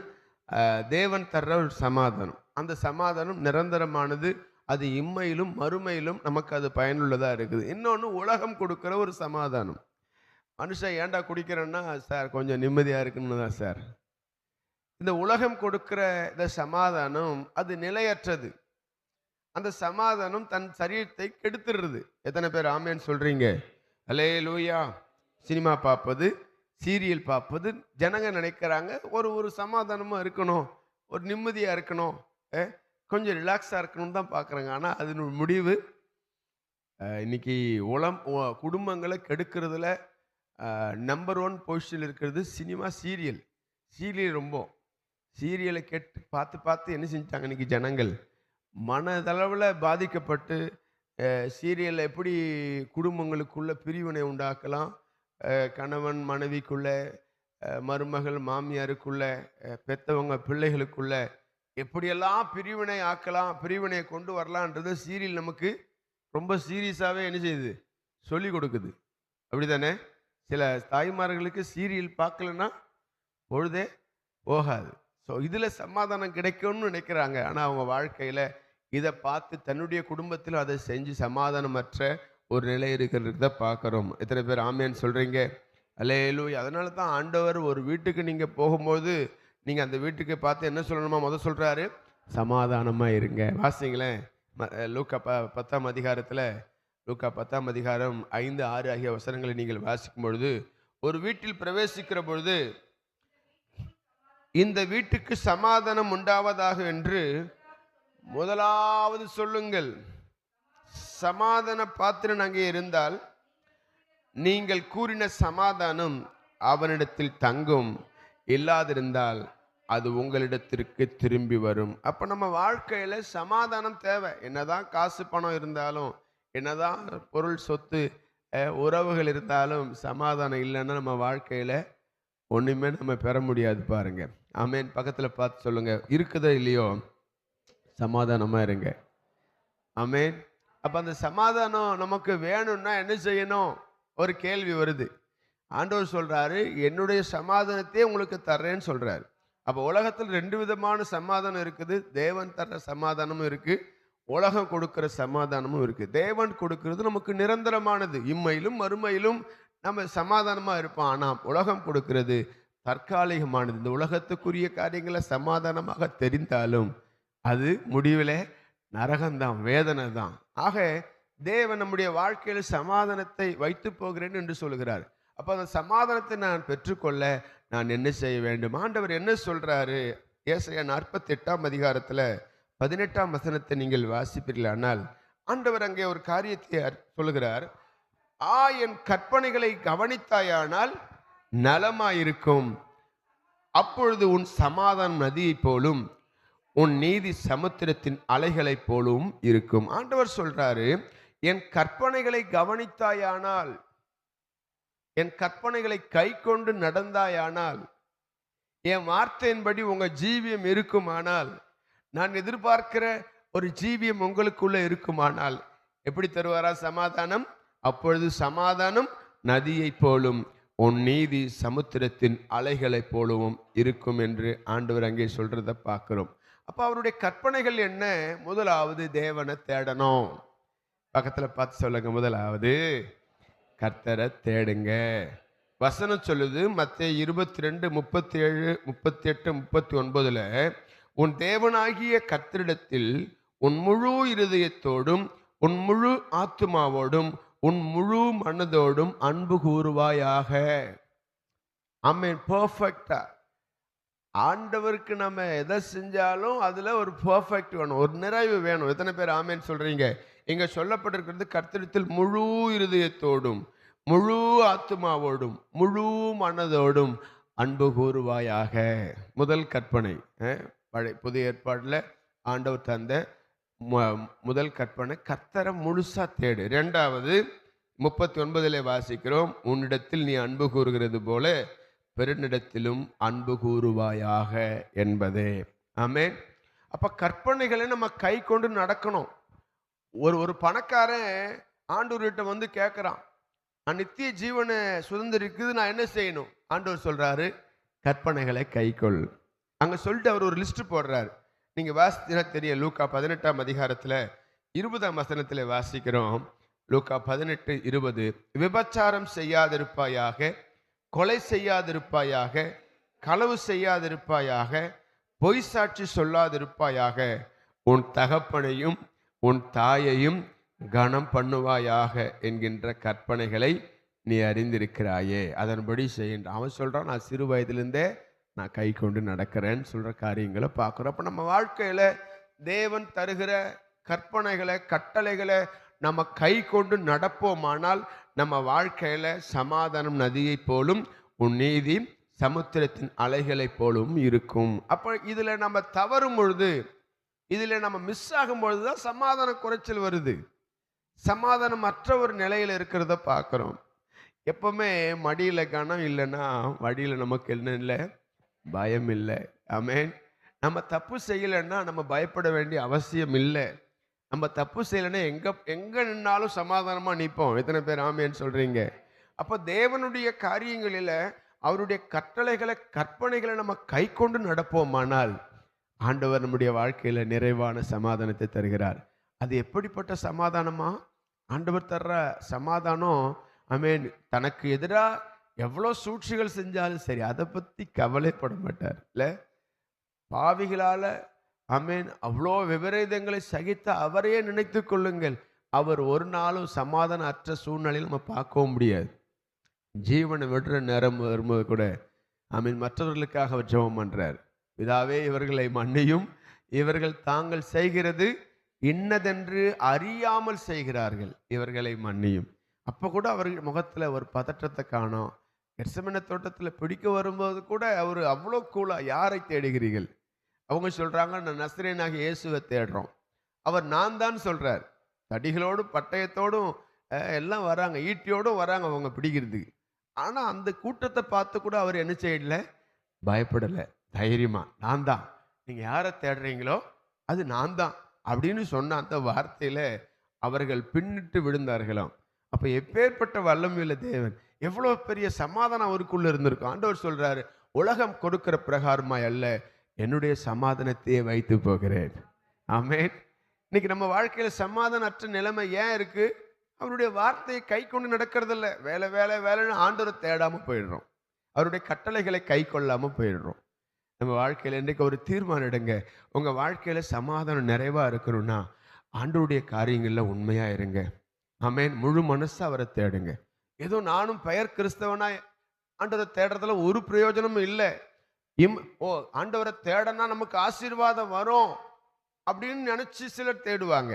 தேவன் தர்ற ஒரு சமாதானம். அந்த சமாதானம் நிரந்தரமானது, அது இம்மையிலும் மறுமையிலும் நமக்கு அது பயனுள்ளதாக இருக்குது. இன்னொன்று உலகம் கொடுக்குற ஒரு சமாதானம். மனுஷன் ஏண்டா குடிக்கிறேன்னா, சார் கொஞ்சம் நிம்மதியாக இருக்குன்னு தான் சார். இந்த உலகம் கொடுக்குற இந்த சமாதானம் அது நிலையற்றது. அந்த சமாதானம் தன் சரீரத்தை கெடுத்துடுறது. எத்தனை பேர் ஆமேன்னு சொல்கிறீங்க? அல்லேலூயா. சினிமா பார்ப்பது, சீரியல் பார்ப்பது, ஜனங்க நினைக்கிறாங்க ஒரு சமாதானமாக இருக்கணும், ஒரு நிம்மதியாக இருக்கணும், கொஞ்சம் ரிலாக்ஸாக இருக்கணும்னு தான் பார்க்குறாங்க. ஆனால் அதனோட முடிவு இன்னைக்கு குடும்பங்களை கெடுக்கிறதுல நம்பர் 1 பொசிஷனில் இருக்கிறது சினிமா, சீரியல். சீரியலை பார்த்து என்ன செஞ்சிட்டாங்க இன்னைக்கு ஜனங்கள்? மனதளவில் பாதிக்கப்பட்டு சீரியலில் எப்படி குடும்பங்களுக்குள்ள பிரிவினை உண்டாக்கலாம், கணவன் மனைவிக்குள்ள, மருமகள் மாமியாருக்குள்ள, பெற்றவங்க பிள்ளைகளுக்குள்ள எப்படியெல்லாம் பிரிவினை ஆக்கலாம், பிரிவினையை கொண்டு வரலான்றது சீரியல் நமக்கு ரொம்ப சீரியஸாகவே என்ன செய்யுது? சொல்லி கொடுக்குது. அப்படி தானே? சில தாய்மார்களுக்கு சீரியல் பார்க்கலன்னா பொழுதே போகாது. ஸோ இதில் சமாதானம் கிடைக்கும்னு நினைக்கிறாங்க. ஆனால் அவங்க வாழ்க்கையில் இதை பார்த்து தன்னுடைய குடும்பத்தில் அதை செஞ்சு சமாதானமற்ற ஒரு நிலை இருக்கிறத பார்க்குறோம். எத்தனை பேர் ஆமேன்னு சொல்கிறீங்க? அல்லேலூயா. அதனால தான் ஆண்டவர் ஒரு வீட்டுக்கு நீங்கள் போகும்போது நீங்கள் அந்த வீட்டுக்கு பார்த்து என்ன சொல்லணுமா? முதல் சொல்கிறாரு, சமாதானமாக இருங்க. வாசிங்களேன். லூக்கா 10ஆம் அதிகாரத்தில், லூக்கா 10ஆம் அதிகாரம் 5, 6 ஆகிய வசனங்களை நீங்கள் வாசிக்கும் பொழுது, ஒரு வீட்டில் பிரவேசிக்கிற பொழுது இந்த வீட்டுக்கு சமாதானம் உண்டாவதாக என்று முதலாவது சொல்லுங்கள். சமாதான பாத்திரன் அங்கே இருந்தால் நீங்கள் கூறின சமாதானம் அவனிடத்தில் தங்கும், இல்லாதிருந்தால் அது உங்களிடத்திற்கு திரும்பி வரும். அப்போ நம்ம வாழ்க்கையில் சமாதானம் தேவை. என்னதான் காசு பணம் இருந்தாலும், என்னதான் பொருள் சொத்து உறவுகள் இருந்தாலும், சமாதானம் இல்லைன்னா நம்ம வாழ்க்கையில் ஒன்றுமே நம்ம பெற முடியாது. பாருங்க. ஆமேன். பக்கத்தில் பார்த்து சொல்லுங்க, இருக்குதோ இல்லையோ சமாதானமாக இருங்க. ஆமேன். அப்போ அந்த சமாதானம் நமக்கு வேணும்னா என்ன செய்யணும்? ஒரு கேள்வி வருது. ஆண்டவர் சொல்றாரு, என்னுடைய சமாதானத்தையே உங்களுக்கு தர்றேன்னு சொல்றாரு. அப்போ உலகத்தில் 2 விதமான சமாதானம் இருக்குது. தேவன் தர்ற சமாதானமும் இருக்கு, உலகம் கொடுக்கிற சமாதானமும் இருக்கு. தேவன் கொடுக்கிறது நமக்கு நிரந்தரமானது, இம்மையிலும் மறுமையிலும் நம்ம சமாதானமா இருப்போம். ஆனால் உலகம் கொடுக்கிறது தற்காலிகமானது. இந்த உலகத்துக்குரிய காரியங்களை சமாதானமாக தெரிந்தாலும் அது முடிவில் நரகம்தான், வேதனை தான். ஆக தேவன் நம்முடைய வாழ்க்கையில் சமாதானத்தை வைத்து போகிறேன் என்று சொல்கிறார். அப்போ அந்த சமாதானத்தை நான் பெற்றுக்கொள்ள நான் என்ன செய்ய வேண்டும்? ஆண்டவர் என்ன சொல்றாரு? ஏசாயா 48ஆம் அதிகாரத்தில் 18ஆம் வசனத்தை நீங்கள் வாசிப்பீர்களானால் ஆண்டவர் அங்கே ஒரு காரியத்தை சொல்லுகிறார். என் கற்பனைகளை கவனித்தாயானால் நலமாயிருக்கும், அப்பொழுது உன் சமாதானம் நதியைப் போலும் உன் நீதி சமுத்திரத்தின் அலைகளைப் போலும் இருக்கும். ஆண்டவர் சொல்றாரு, என் கற்பனைகளை கவனித்தாயானால், என் கற்பனைகளை கை கொண்டு நடந்தாயானால், என் வார்த்தையின்படி உங்க ஜீவியம் இருக்குமானால், நான் எதிர்பார்க்கிற ஒரு ஜீவியம் உங்களுக்குள்ள இருக்குமானால் எப்படி தருவாரா சமாதானம்? அப்பொழுது சமாதானம் நதியை போலும் உன் நீதி சமுத்திரத்தின் அலைகளை போலவும் இருக்கும் என்று ஆண்டவர் அங்கே சொல்றதை பார்க்கிறோம். அப்ப அவருடைய கற்பனைகள் என்ன? முதலாவது தேவனை தேடணும். பக்கத்துல பார்த்து சொல்லுங்க, முதலாவது கர்த்தரை தேடுங்க. வசனம் சொல்லுது மத்தேயு 22, 37, 38, 39 உன் தேவனாகிய கர்த்தரிடத்தில் உன் முழு இருதயத்தோடும் உன் முழு ஆத்துமாவோடும் உன் முழு மனதோடும் அன்பு கூறுவாயாக. ஆமென். பெர்ஃபெக்டா ஆண்டவருக்கு நம்ம எதை செஞ்சாலும் அதுல ஒரு பெர்ஃபெக்ட் வேணும், ஒரு நிறைவு வேணும். எத்தனை பேர் ஆமென் சொல்றீங்க? இங்க சொல்லப்பட்டிருக்கிறது கர்த்தரிடத்தில் முழு இருதயத்தோடும் முழு ஆத்துமாவோடும் முழு மனதோடும் அன்பு கூறுவாயாக. முதல் கற்பனை, புதிய ஏற்பாடுல ஆண்டவர் தந்த முதல் கற்பனை, கர்த்தரை முழுசா தேடு. 2வது 39 வாசிக்கிறோம், உன்னிடத்தில் நீ அன்பு கூறுகிறது போல பெருநிடத்திலும் அன்பு கூறுவாயாக என்பதே. ஆமென். அப்ப கற்பனைகளை நம்ம கை கொண்டு நடக்கணும். ஒரு பணக்காரன் ஆண்டவர்கிட்ட வந்து கேட்கிறான், நான் நித்திய ஜீவனை சுதந்திரிக்குது, நான் என்ன செய்யணும்? ஆண்டவர் சொல்றாரு, கற்பனைகளை கைக்கொள். அங்க சொல்லிட்டு அவர் ஒரு லிஸ்ட் போடுறாரு. நீங்க வாசித்தா தெரியும். லூக்கா 18ஆம் அதிகாரத்தில் 20ஆம் வசனத்தில் வாசிக்கிறோம். லூக்கா 18:20 விபச்சாரம் செய்யாதிருப்பாயாக, கொலை செய்யாதிருப்பாயாக, களவு செய்யாதிருப்பாயாக, பொய் சாட்சி சொல்லாதிருப்பாயாக, உன் தகப்பனையும் உன் தாயையும் கனம் பண்ணுவாயாக என்கின்ற கற்பனைகளை நீ அறிந்திருக்கிறாயே, அதன்படி செய்கின்ற. அவன் சொல்றான், நான் சிறு வயதிலிருந்தே நான் கை கொண்டு நடக்கிறேன்னு சொல்ற காரியங்களை பார்க்குறோம். அப்போ நம்ம வாழ்க்கையில தேவன் தருகிற கற்பனைகளை கட்டளைகளை நம்ம கை கொண்டு நடப்போமானால் நம்ம வாழ்க்கையில சமாதானம் நதியை போலும் உன் நீதி சமுத்திரத்தின் அலைகளை போலும் இருக்கும். அப்போ இதுல நம்ம தவறும் பொழுது, இதுல நம்ம மிஸ் ஆகும் பொழுதுதான் சமாதான குறைச்சல் வருது. சமாதானம் மற்ற ஒரு நிலையில இருக்கிறத பார்க்கிறோம். எப்பவுமே மடியில கனம் இல்லைன்னா வழியில நமக்கு என்ன இல்லை? பயம் இல்லை. ஆமென். நம்ம தப்பு செய்யலைன்னா நம்ம பயப்பட வேண்டிய அவசியம் இல்லை. நம்ம தப்பு செய்யலைன்னா எங்க நின்னாலும் சமாதானமா நிற்போம். எத்தனை பேர் ஆமேன்னு சொல்றீங்க? அப்ப தேவனுடைய காரியங்களில அவருடைய கட்டளைகளை கற்பனைகளை நம்ம கை கொண்டு நடப்போமானால் ஆண்டவர் நம்முடைய வாழ்க்கையில நிறைவான சமாதானத்தை தருகிறார். அது எப்படிப்பட்ட சமாதானமா? ஆண்டவர் தர்ற சமாதானம், ஆமென், தனக்கு எதிராக எவ்வளோ சூழ்ச்சிகள் செஞ்சாலும் சரி அதை பற்றி கவலைப்பட மாட்டார். இல்லை, பாவிகளால ஆமென் அவ்வளோ விபரீதங்களை சகித்த அவரையே நினைத்து கொள்ளுங்கள். அவர் ஒரு நாளும் சமாதானம் அற்ற சூழ்நிலையில் நம்ம பார்க்கவும் முடியாது. ஜீவனை விடுற நேரம் வரும்போது கூட ஆமென் மற்றவர்களுக்காக அவர் ஜெபம் பண்றார். பிதாவே இவர்களை மன்னியும், இவர்கள் தாங்கள் செய்கிறது இன்னதென்று அறியாமல் செய்கிறார்கள், இவர்களை மன்னியும். அப்போ கூட அவர்கள் முகத்தில் ஒரு பதற்றத்தை காணோம். கெத்செமனே தோட்டத்தில் பிடிக்க வரும்போது கூட அவர் அவ்வளோ கூலா, யாரை தேடுகிறீர்கள்? அவங்க சொல்கிறாங்க, நான் நசரேயனாகிய இயேசுவை தேடுறோம். அவர் நான் தான் சொல்கிறார். தடிகளோடும் பட்டயத்தோடும் எல்லாம் வராங்க, ஈட்டியோடும் வராங்க அவங்க பிடிக்கிறதுக்கு. ஆனால் அந்த கூட்டத்தை பார்த்து கூட அவர் என்ன செய்யல, பயப்படலை. தைரியமா, நான் தான், நீங்கள் யாரை தேடுறீங்களோ அது நான் தான் அப்படின்னு சொன்ன அந்த வார்த்தையில அவர்கள் பின்னிட்டு விழுந்தார்களாம். அப்ப எப்பேற்பட்ட வல்லமையுள்ள தேவன், எவ்வளவு பெரிய சமாதானம் அவருக்குள்ள இருந்திருக்கும். ஆண்டவர் சொல்றாரு, உலகம் கொடுக்கிற பிரகாரமாய் அல்ல, என்னுடைய சமாதானத்தையே வைத்து போகிறேன். ஆமென். இன்னைக்கு நம்ம வாழ்க்கையில சமாதானமற்ற நிலைமை ஏன் இருக்கு? அவருடைய வார்த்தையை கை கொண்டு நடக்கிறதில்ல. வேலை வேலை வேலைன்னு ஆண்டவரை தேடாம போயிடுறோம், அவருடைய கட்டளைகளை கை கொள்ளாம போயிடுறோம். நம்ம வாழ்க்கையில் இன்றைக்கு ஒரு தீர்மானம் எடுங்க. உங்கள் வாழ்க்கையில் சமாதானம் நிறைவாக இருக்கணும்னா ஆண்டவருடைய காரியங்களில் உண்மையாக இருங்க. ஆமென். முழு மனசு அவரை தேடுங்க. ஏதோ நானும் பெயர் கிறிஸ்தவனா ஆண்டவரை தேடுறதுல ஒரு பிரயோஜனமும் இல்லை. ஆண்டவரை தேடனா நமக்கு ஆசீர்வாதம் வரும் அப்படின்னு நினச்சி சிலர் தேடுவாங்க.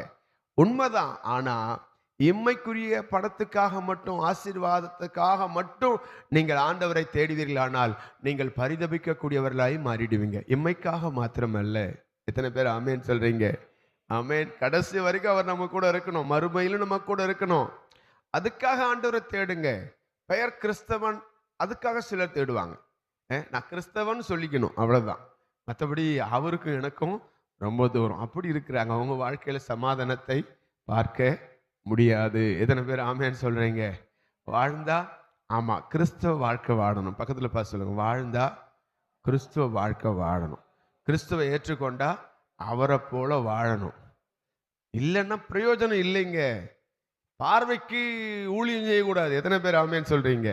உண்மைதான். ஆனால் இம்மைக்குரிய பணத்துக்காக மட்டும், ஆசீர்வாதத்துக்காக மட்டும் நீங்கள் ஆண்டவரை தேடுவீர்களானால் நீங்கள் பரிதபிக்கக்கூடியவர்களாய் மாறிடுவீங்க. இம்மைக்காக மாத்திரமல்ல. எத்தனை பேர் ஆமேன் சொல்றீங்க? ஆமேன். கடைசி வரைக்கும் அவர் நம்ம கூட இருக்கணும், மறுமையிலும் நம்ம கூட இருக்கணும். அதுக்காக ஆண்டவரை தேடுங்க. பெயர் கிறிஸ்தவன், அதுக்காக சிலர் தேடுவாங்க. நான் கிறிஸ்தவன் சொல்லிக்கணும், அவ்வளவுதான். மற்றபடி அவருக்கும் எனக்கும் ரொம்ப தூரம். அப்படி இருக்கிறாங்க. அவங்க வாழ்க்கையில சமாதானத்தை பார்க்க முடியாது. எத்தனை பேர் ஆமேன்னு சொல்றீங்க? வாழ்ந்தா, ஆமா, கிறிஸ்தவ வாழ்க்கை வாழணும். பக்கத்துல பார்த்து சொல்லுங்க, வாழ்ந்தா கிறிஸ்துவ வாழ்க்கை வாழணும். கிறிஸ்துவை ஏற்றுக்கொண்டா அவரை போல வாழணும். இல்லைன்னா பிரயோஜனம் இல்லைங்க. பார்வைக்கு ஊழியம் செய்யக்கூடாது. எத்தனை பேர் ஆமேன்னு சொல்றீங்க?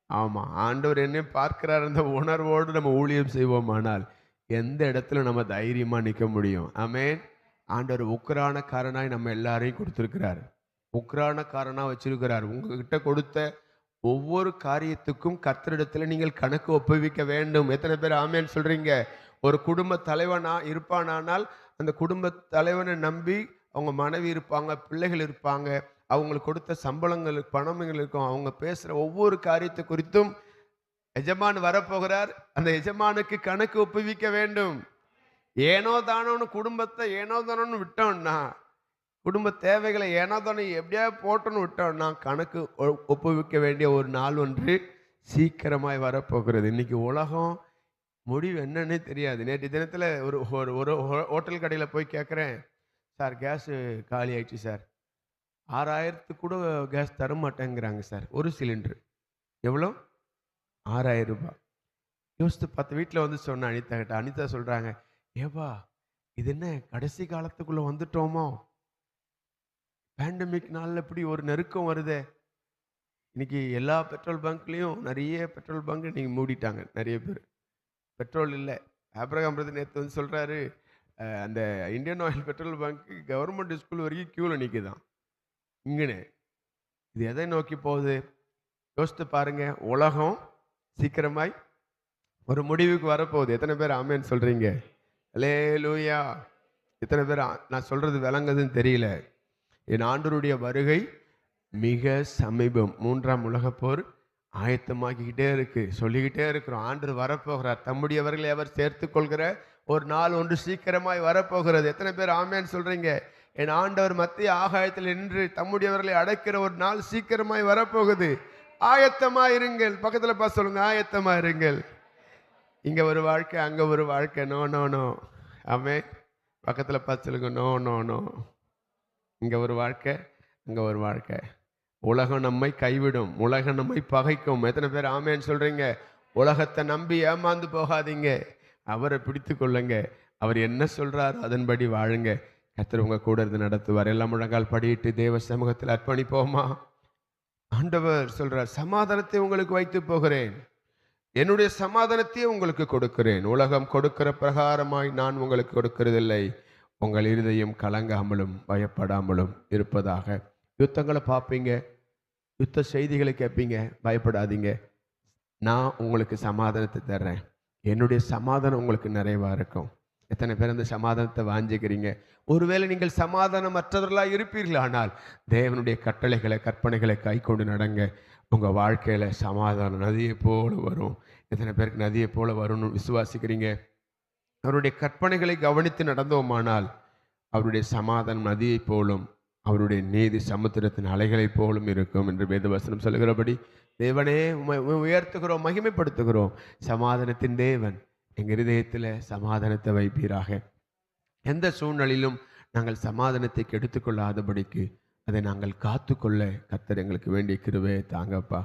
ஆமா, ஆண்டவர் என்ன பார்க்கிறார் அந்த உணர்வோடு நம்ம ஊழியம் செய்வோமானால் எந்த இடத்துல நம்ம தைரியமா நிற்க முடியும்? ஆமேன். ஆண்டவர் உக்ரானக்காரனாய் நம்ம எல்லாரையும் கொடுத்திருக்கிறார். உக்ரானக்காரனா வச்சிருக்கிறார். உங்ககிட்ட கொடுத்த ஒவ்வொரு காரியத்துக்கும் கர்த்தரிடத்துல நீங்கள் கணக்கு ஒப்புவிக்க வேண்டும். எத்தனை பேர் ஆமேன்னு சொல்றீங்க? ஒரு குடும்ப தலைவனா இருப்பானால் அந்த குடும்ப தலைவனை நம்பி அவங்க மனைவி இருப்பாங்க, பிள்ளைகள் இருப்பாங்க, அவங்களுக்கு கொடுத்த சம்பளங்கள், பணங்கள் இருக்கும். அவங்க பேசுற ஒவ்வொரு காரியத்தை குறித்தும் எஜமான் வரப்போகிறார். அந்த எஜமானுக்கு கணக்கு ஒப்புவிக்க வேண்டும். ஏனோ தானோன்னு குடும்பத்தை ஏனோ தானோன்னு விட்டோம்னா, குடும்ப தேவைகளை ஏனோ தானோ எப்படியா போட்டோன்னு விட்டோம்னா கணக்கு ஒப்புவிக்க வேண்டிய ஒரு நாள் ஒன்று சீக்கிரமாய் வரப்போகிறது. இன்னைக்கு உலகம் முடிவு என்னன்னே தெரியாது. நேற்று தினத்தில் ஒரு ஹோட்டல் கடையில் போய் கேட்குறேன், சார் கேஸு காலி ஆயிடுச்சு சார், 6000 கூட கேஸ் தர மாட்டேங்கிறாங்க சார். ஒரு சிலிண்டர் எவ்வளோ? 6000 ரூபாய். யோசித்து பார்த்து வீட்டில் வந்து சொன்னேன் அனிதா கிட்ட. அனிதா சொல்கிறாங்க, ஏவா இது என்ன கடைசி காலத்துக்குள்ளே வந்துட்டோமோ? பேண்டமிக் நாளில் இப்படி ஒரு நெருக்கம் வருதே. இன்னைக்கு எல்லா பெட்ரோல் பங்க்லேயும் நிறைய பெட்ரோல் பங்க் நீங்கள் மூடிட்டாங்க. நிறைய பேர் பெட்ரோல் இல்லை. ஆப்ரகாம் பிரதர் நேற்று வந்து சொல்கிறாரு, அந்த Indian oil petrol bunk government school வரைக்கும் க்யூவில் நிற்குதான். இங்கன்னு இது எதை நோக்கி போகுது? யோசித்து பாருங்க. உலகம் சீக்கிரமாய் ஒரு முடிவுக்கு வரப்போகுது. எத்தனை பேர் ஆமேன்னு சொல்றீங்க? அல்லேலூயா. எத்தனை பேர் நான் சொல்றது விளங்குதுன்னு தெரியல. என் ஆண்டவருடைய வருகை மிக சமீபம். 3ஆம் உலகப் போர் ஆயத்தமாக்கிக்கிட்டே இருக்கு. சொல்லிக்கிட்டே இருக்கிறோம், ஆண்டவர் வரப்போகிறார். தம்முடையவர்களை அவர் சேர்த்து கொள்கிற ஒரு நாள் ஒன்று சீக்கிரமாய் வரப்போகிறது. எத்தனை பேர் ஆமேன்னு சொல்றீங்க? என் ஆண்டவர் மத்திய ஆகாயத்தில் நின்று தம்முடையவர்களை அடைக்கிற ஒரு நாள் சீக்கிரமாய் வரப்போகுது. ஆயத்தமா இருங்கள். பக்கத்துல பார்த்து சொல்லுங்க, ஆயத்தமா இருங்கள். இங்க ஒரு வாழ்க்கை, அங்க ஒரு வாழ்க்கை. No no no. ஆமே. பக்கத்துல பார்த்து சொல்லுங்க, நோ நோ நோ. இங்க ஒரு வாழ்க்கை, அங்க ஒரு வாழ்க்கை. உலகம் நம்மை கைவிடும், உலகம் நம்மை பகைக்கும். எத்தனை பேர் ஆமேன்னு சொல்றீங்க? உலகத்தை நம்பி ஏமாந்து போகாதீங்க. அவரை பிடித்து கொள்ளுங்க. அவர் என்ன சொல்றாரோ அதன்படி வாழுங்க. கர்த்தர் உங்க கூட இருந்து நடத்துவார். எல்லாம் முழங்கால் படியிட்டு தேவ சமூகத்தில் அர்ப்பணிப்போமா? ஆண்டவர் சொல்றார், சமாதானத்தை உங்களுக்கு வைத்து போகிறேன், என்னுடைய சமாதானத்தையே உங்களுக்கு கொடுக்கிறேன். உலகம் கொடுக்கிற பிரகாரமாய் நான் உங்களுக்கு கொடுக்கிறதில்லை. உங்கள் இருதயம் கலங்காமலும் பயப்படாமலும் இருப்பதாக. யுத்தங்களை பார்ப்பீங்க, யுத்த செய்திகளை கேட்பீங்க, பயப்படாதீங்க. நான் உங்களுக்கு சமாதானத்தை தர்றேன். என்னுடைய சமாதானம் உங்களுக்கு நிறைவாக இருக்கும். எத்தனை பேர் அந்த சமாதானத்தை வாஞ்சிக்கிறீங்க? ஒருவேளை நீங்கள் சமாதானமற்றவர்களாக இருப்பீர்களானால் தேவனுடைய கட்டளைகளை கற்பனைகளை கை கொண்டு நடங்க. உங்கள் வாழ்க்கையில் சமாதானம் நதியை போல வரும். எத்தனை பேருக்கு நதியை போல வரும்னு விசுவாசிக்கிறீங்க? அவருடைய கற்பனைகளை கவனித்து நடந்தோமானால் அவருடைய சமாதானம் நதியை போலும், அவருடைய நீதி சமுத்திரத்தின் அலைகளைப் போலும் இருக்கும் என்று வேதவசனம் சொல்கிறபடி தேவனே உம்மை உயர்த்துகிறோம், மகிமைப்படுத்துகிறோம். சமாதானத்தின் தேவன் எங்கள் இருதயத்தில் சமாதானத்தை வைப்பீராக. எந்த சூழ்நிலையிலும் நாங்கள் சமாதானத்தை கெடுத்துக்கொள்ளாதபடிக்கு அதை நாங்கள் காத்துக்கொள்ள கர்த்தர் எங்களுக்கு வேண்டிய கிருபையை தாங்கப்பா.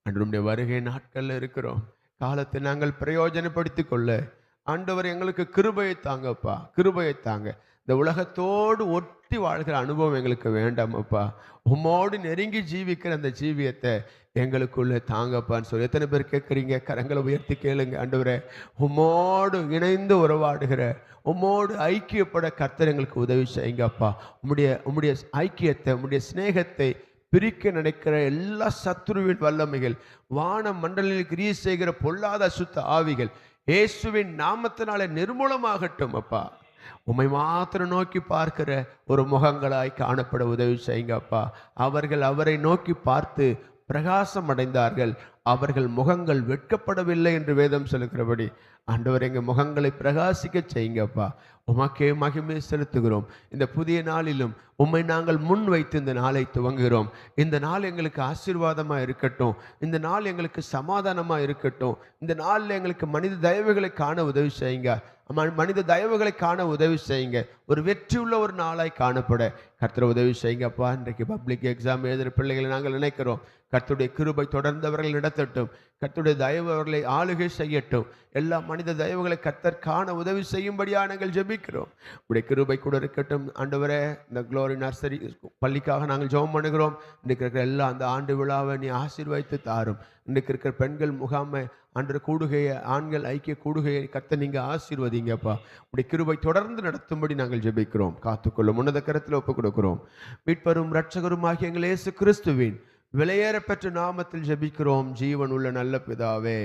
அன்றுடைய வருகை நாட்களில் இருக்கிறோம். காலத்தை நாங்கள் பிரயோஜனப்படுத்தி கொள்ள ஆண்டவர் எங்களுக்கு கிருபையை தாங்கப்பா, கிருபையை தாங்க. இந்த உலகத்தோடு ஒட்டி வாழ்கிற அனுபவம் எங்களுக்கு வேண்டாமப்பா. உம்மோடு நெருங்கி ஜீவிக்கிற அந்த ஜீவியத்தை எங்களுக்குள்ளே தாங்கப்பான்னு சொல்லி எத்தனை பேர் கேட்குறீங்க? கரங்களை உயர்த்தி கேளுங்க. ஆண்டவரே, உம்மோடு இணைந்து உறவாடுகிற, உம்மோடு ஐக்கியப்பட கர்த்தர் எங்களுக்கு உதவி செய்யுங்கப்பா. உம்முடைய ஐக்கியத்தை, உம்முடைய சிநேகத்தை பிரிக்க நினைக்கிற எல்லா சத்துருவின் வல்லமைகள், வான மண்டலில் கிரியை செய்கிற பொல்லாத அசுத்த ஆவிகள் இயேசுவின் நாமத்தினாலே நிர்மூலமாகட்டும் அப்பா. உம்மை மாத்திரம் நோக்கி பார்க்கிற ஒரு முகங்களாய் காணப்பட உதவி செய்யுங்கப்பா. அவர்கள் அவரை நோக்கி பார்த்து பிரகாசம் அடைந்தார்கள், அவர்கள் முகங்கள் வெட்கப்படவில்லை என்று வேதம் சொல்லுகிறபடி ஆண்டவர் எங்கள் முகங்களை பிரகாசிக்க செய்யுங்கப்பா. உமக்கே மகிமை செலுத்துகிறோம். இந்த புதிய நாளிலும் உம்மை நாங்கள் முன் வைத்து இந்த நாளை துவங்குகிறோம். இந்த நாள் எங்களுக்கு ஆசீர்வாதமாக இருக்கட்டும். இந்த நாள் எங்களுக்கு சமாதானமாக இருக்கட்டும். இந்த நாளில் எங்களுக்கு மனித தயவுகளை காண உதவி செய்யுங்க. மனித தயவுகளை காண உதவி செய்யுங்க. ஒரு வெற்றியுள்ள ஒரு நாளாய் காணப்பட கர்த்தர் உதவி செய்யுங்கப்பா. இன்றைக்கு பப்ளிக் எக்ஸாம் எழுதுகிற பிள்ளைகளை நாங்கள் நினைக்கிறோம். கர்த்தருடைய கிருபை தொடர்ந்து அவர்கள் நடத்தட்டும். கர்த்தருடைய தயவு அவர்களை ஆளுகை செய்யட்டும். எல்லா மனித தயவுகளை கர்த்தர் காண உதவி செய்யும்படியாக நாங்கள் ஜெபிக்கிறோம். உடைய கிருபை கூட இருக்கட்டும். ஆண்டவரே, இந்த குளோரி நர்சரி பள்ளிக்காக நாங்கள் ஜெபம் பண்ணுகிறோம். இன்றைக்கு இருக்கிற எல்லா அந்த ஆண்டு விழாவை நீ ஆசீர்வதித்து தாரும். இன்றைக்கு இருக்கிற பெண்கள் முகாமை, அன்று கூடுகையை, ஆண்கள் ஐக்கிய கூடுகையை கர்த்தர் நீங்கள் ஆசீர்வதிங்கப்பா. உடைய கிருபை தொடர்ந்து நடத்தும்படி நாங்கள் ஜெபிக்கிறோம். காத்துக்கொள்ளும் உன்னத கரத்தில் ஒப்புக் கொடுக்கிறோம். மீட்பரும் இரட்சகருமாகிய எங்கள் இயேசு கிறிஸ்துவின் விலையேற பெற்ற நாமத்தில் ஜெபிக்கிறோம் ஜீவன் உள்ள நல்ல பிதாவே.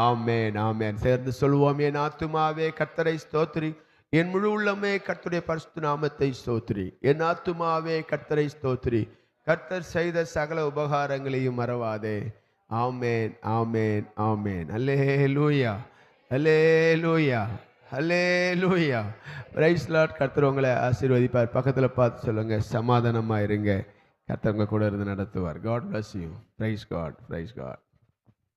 ஆமென், ஆமென். சேர்ந்து சொல்வோம். என் ஆத்துமாவே கர்த்தரை ஸ்தோத்திரி, என் முழு உள்ளமே கர்த்தருடைய பரிசுத்த நாமத்தை ஸ்தோத்திரி. என் ஆத்துமாவே கர்த்தரை ஸ்தோத்திரி, கர்த்தர் செய்த சகல உபகாரங்களையும் மறவாதே. ஆமென், ஆமென், ஆமென். அல்லேலூயா, அல்லேலூயா, அல்லேலூயா. Praise lord. கர்த்தர் உங்களை ஆசீர்வதிப்பார். பக்கத்தில் பார்த்து சொல்லுங்க, சமாதானமாக இருங்க. கர்த்தர் உங்க கூட இருந்து நடத்துவார். God bless you. Praise God. Praise God.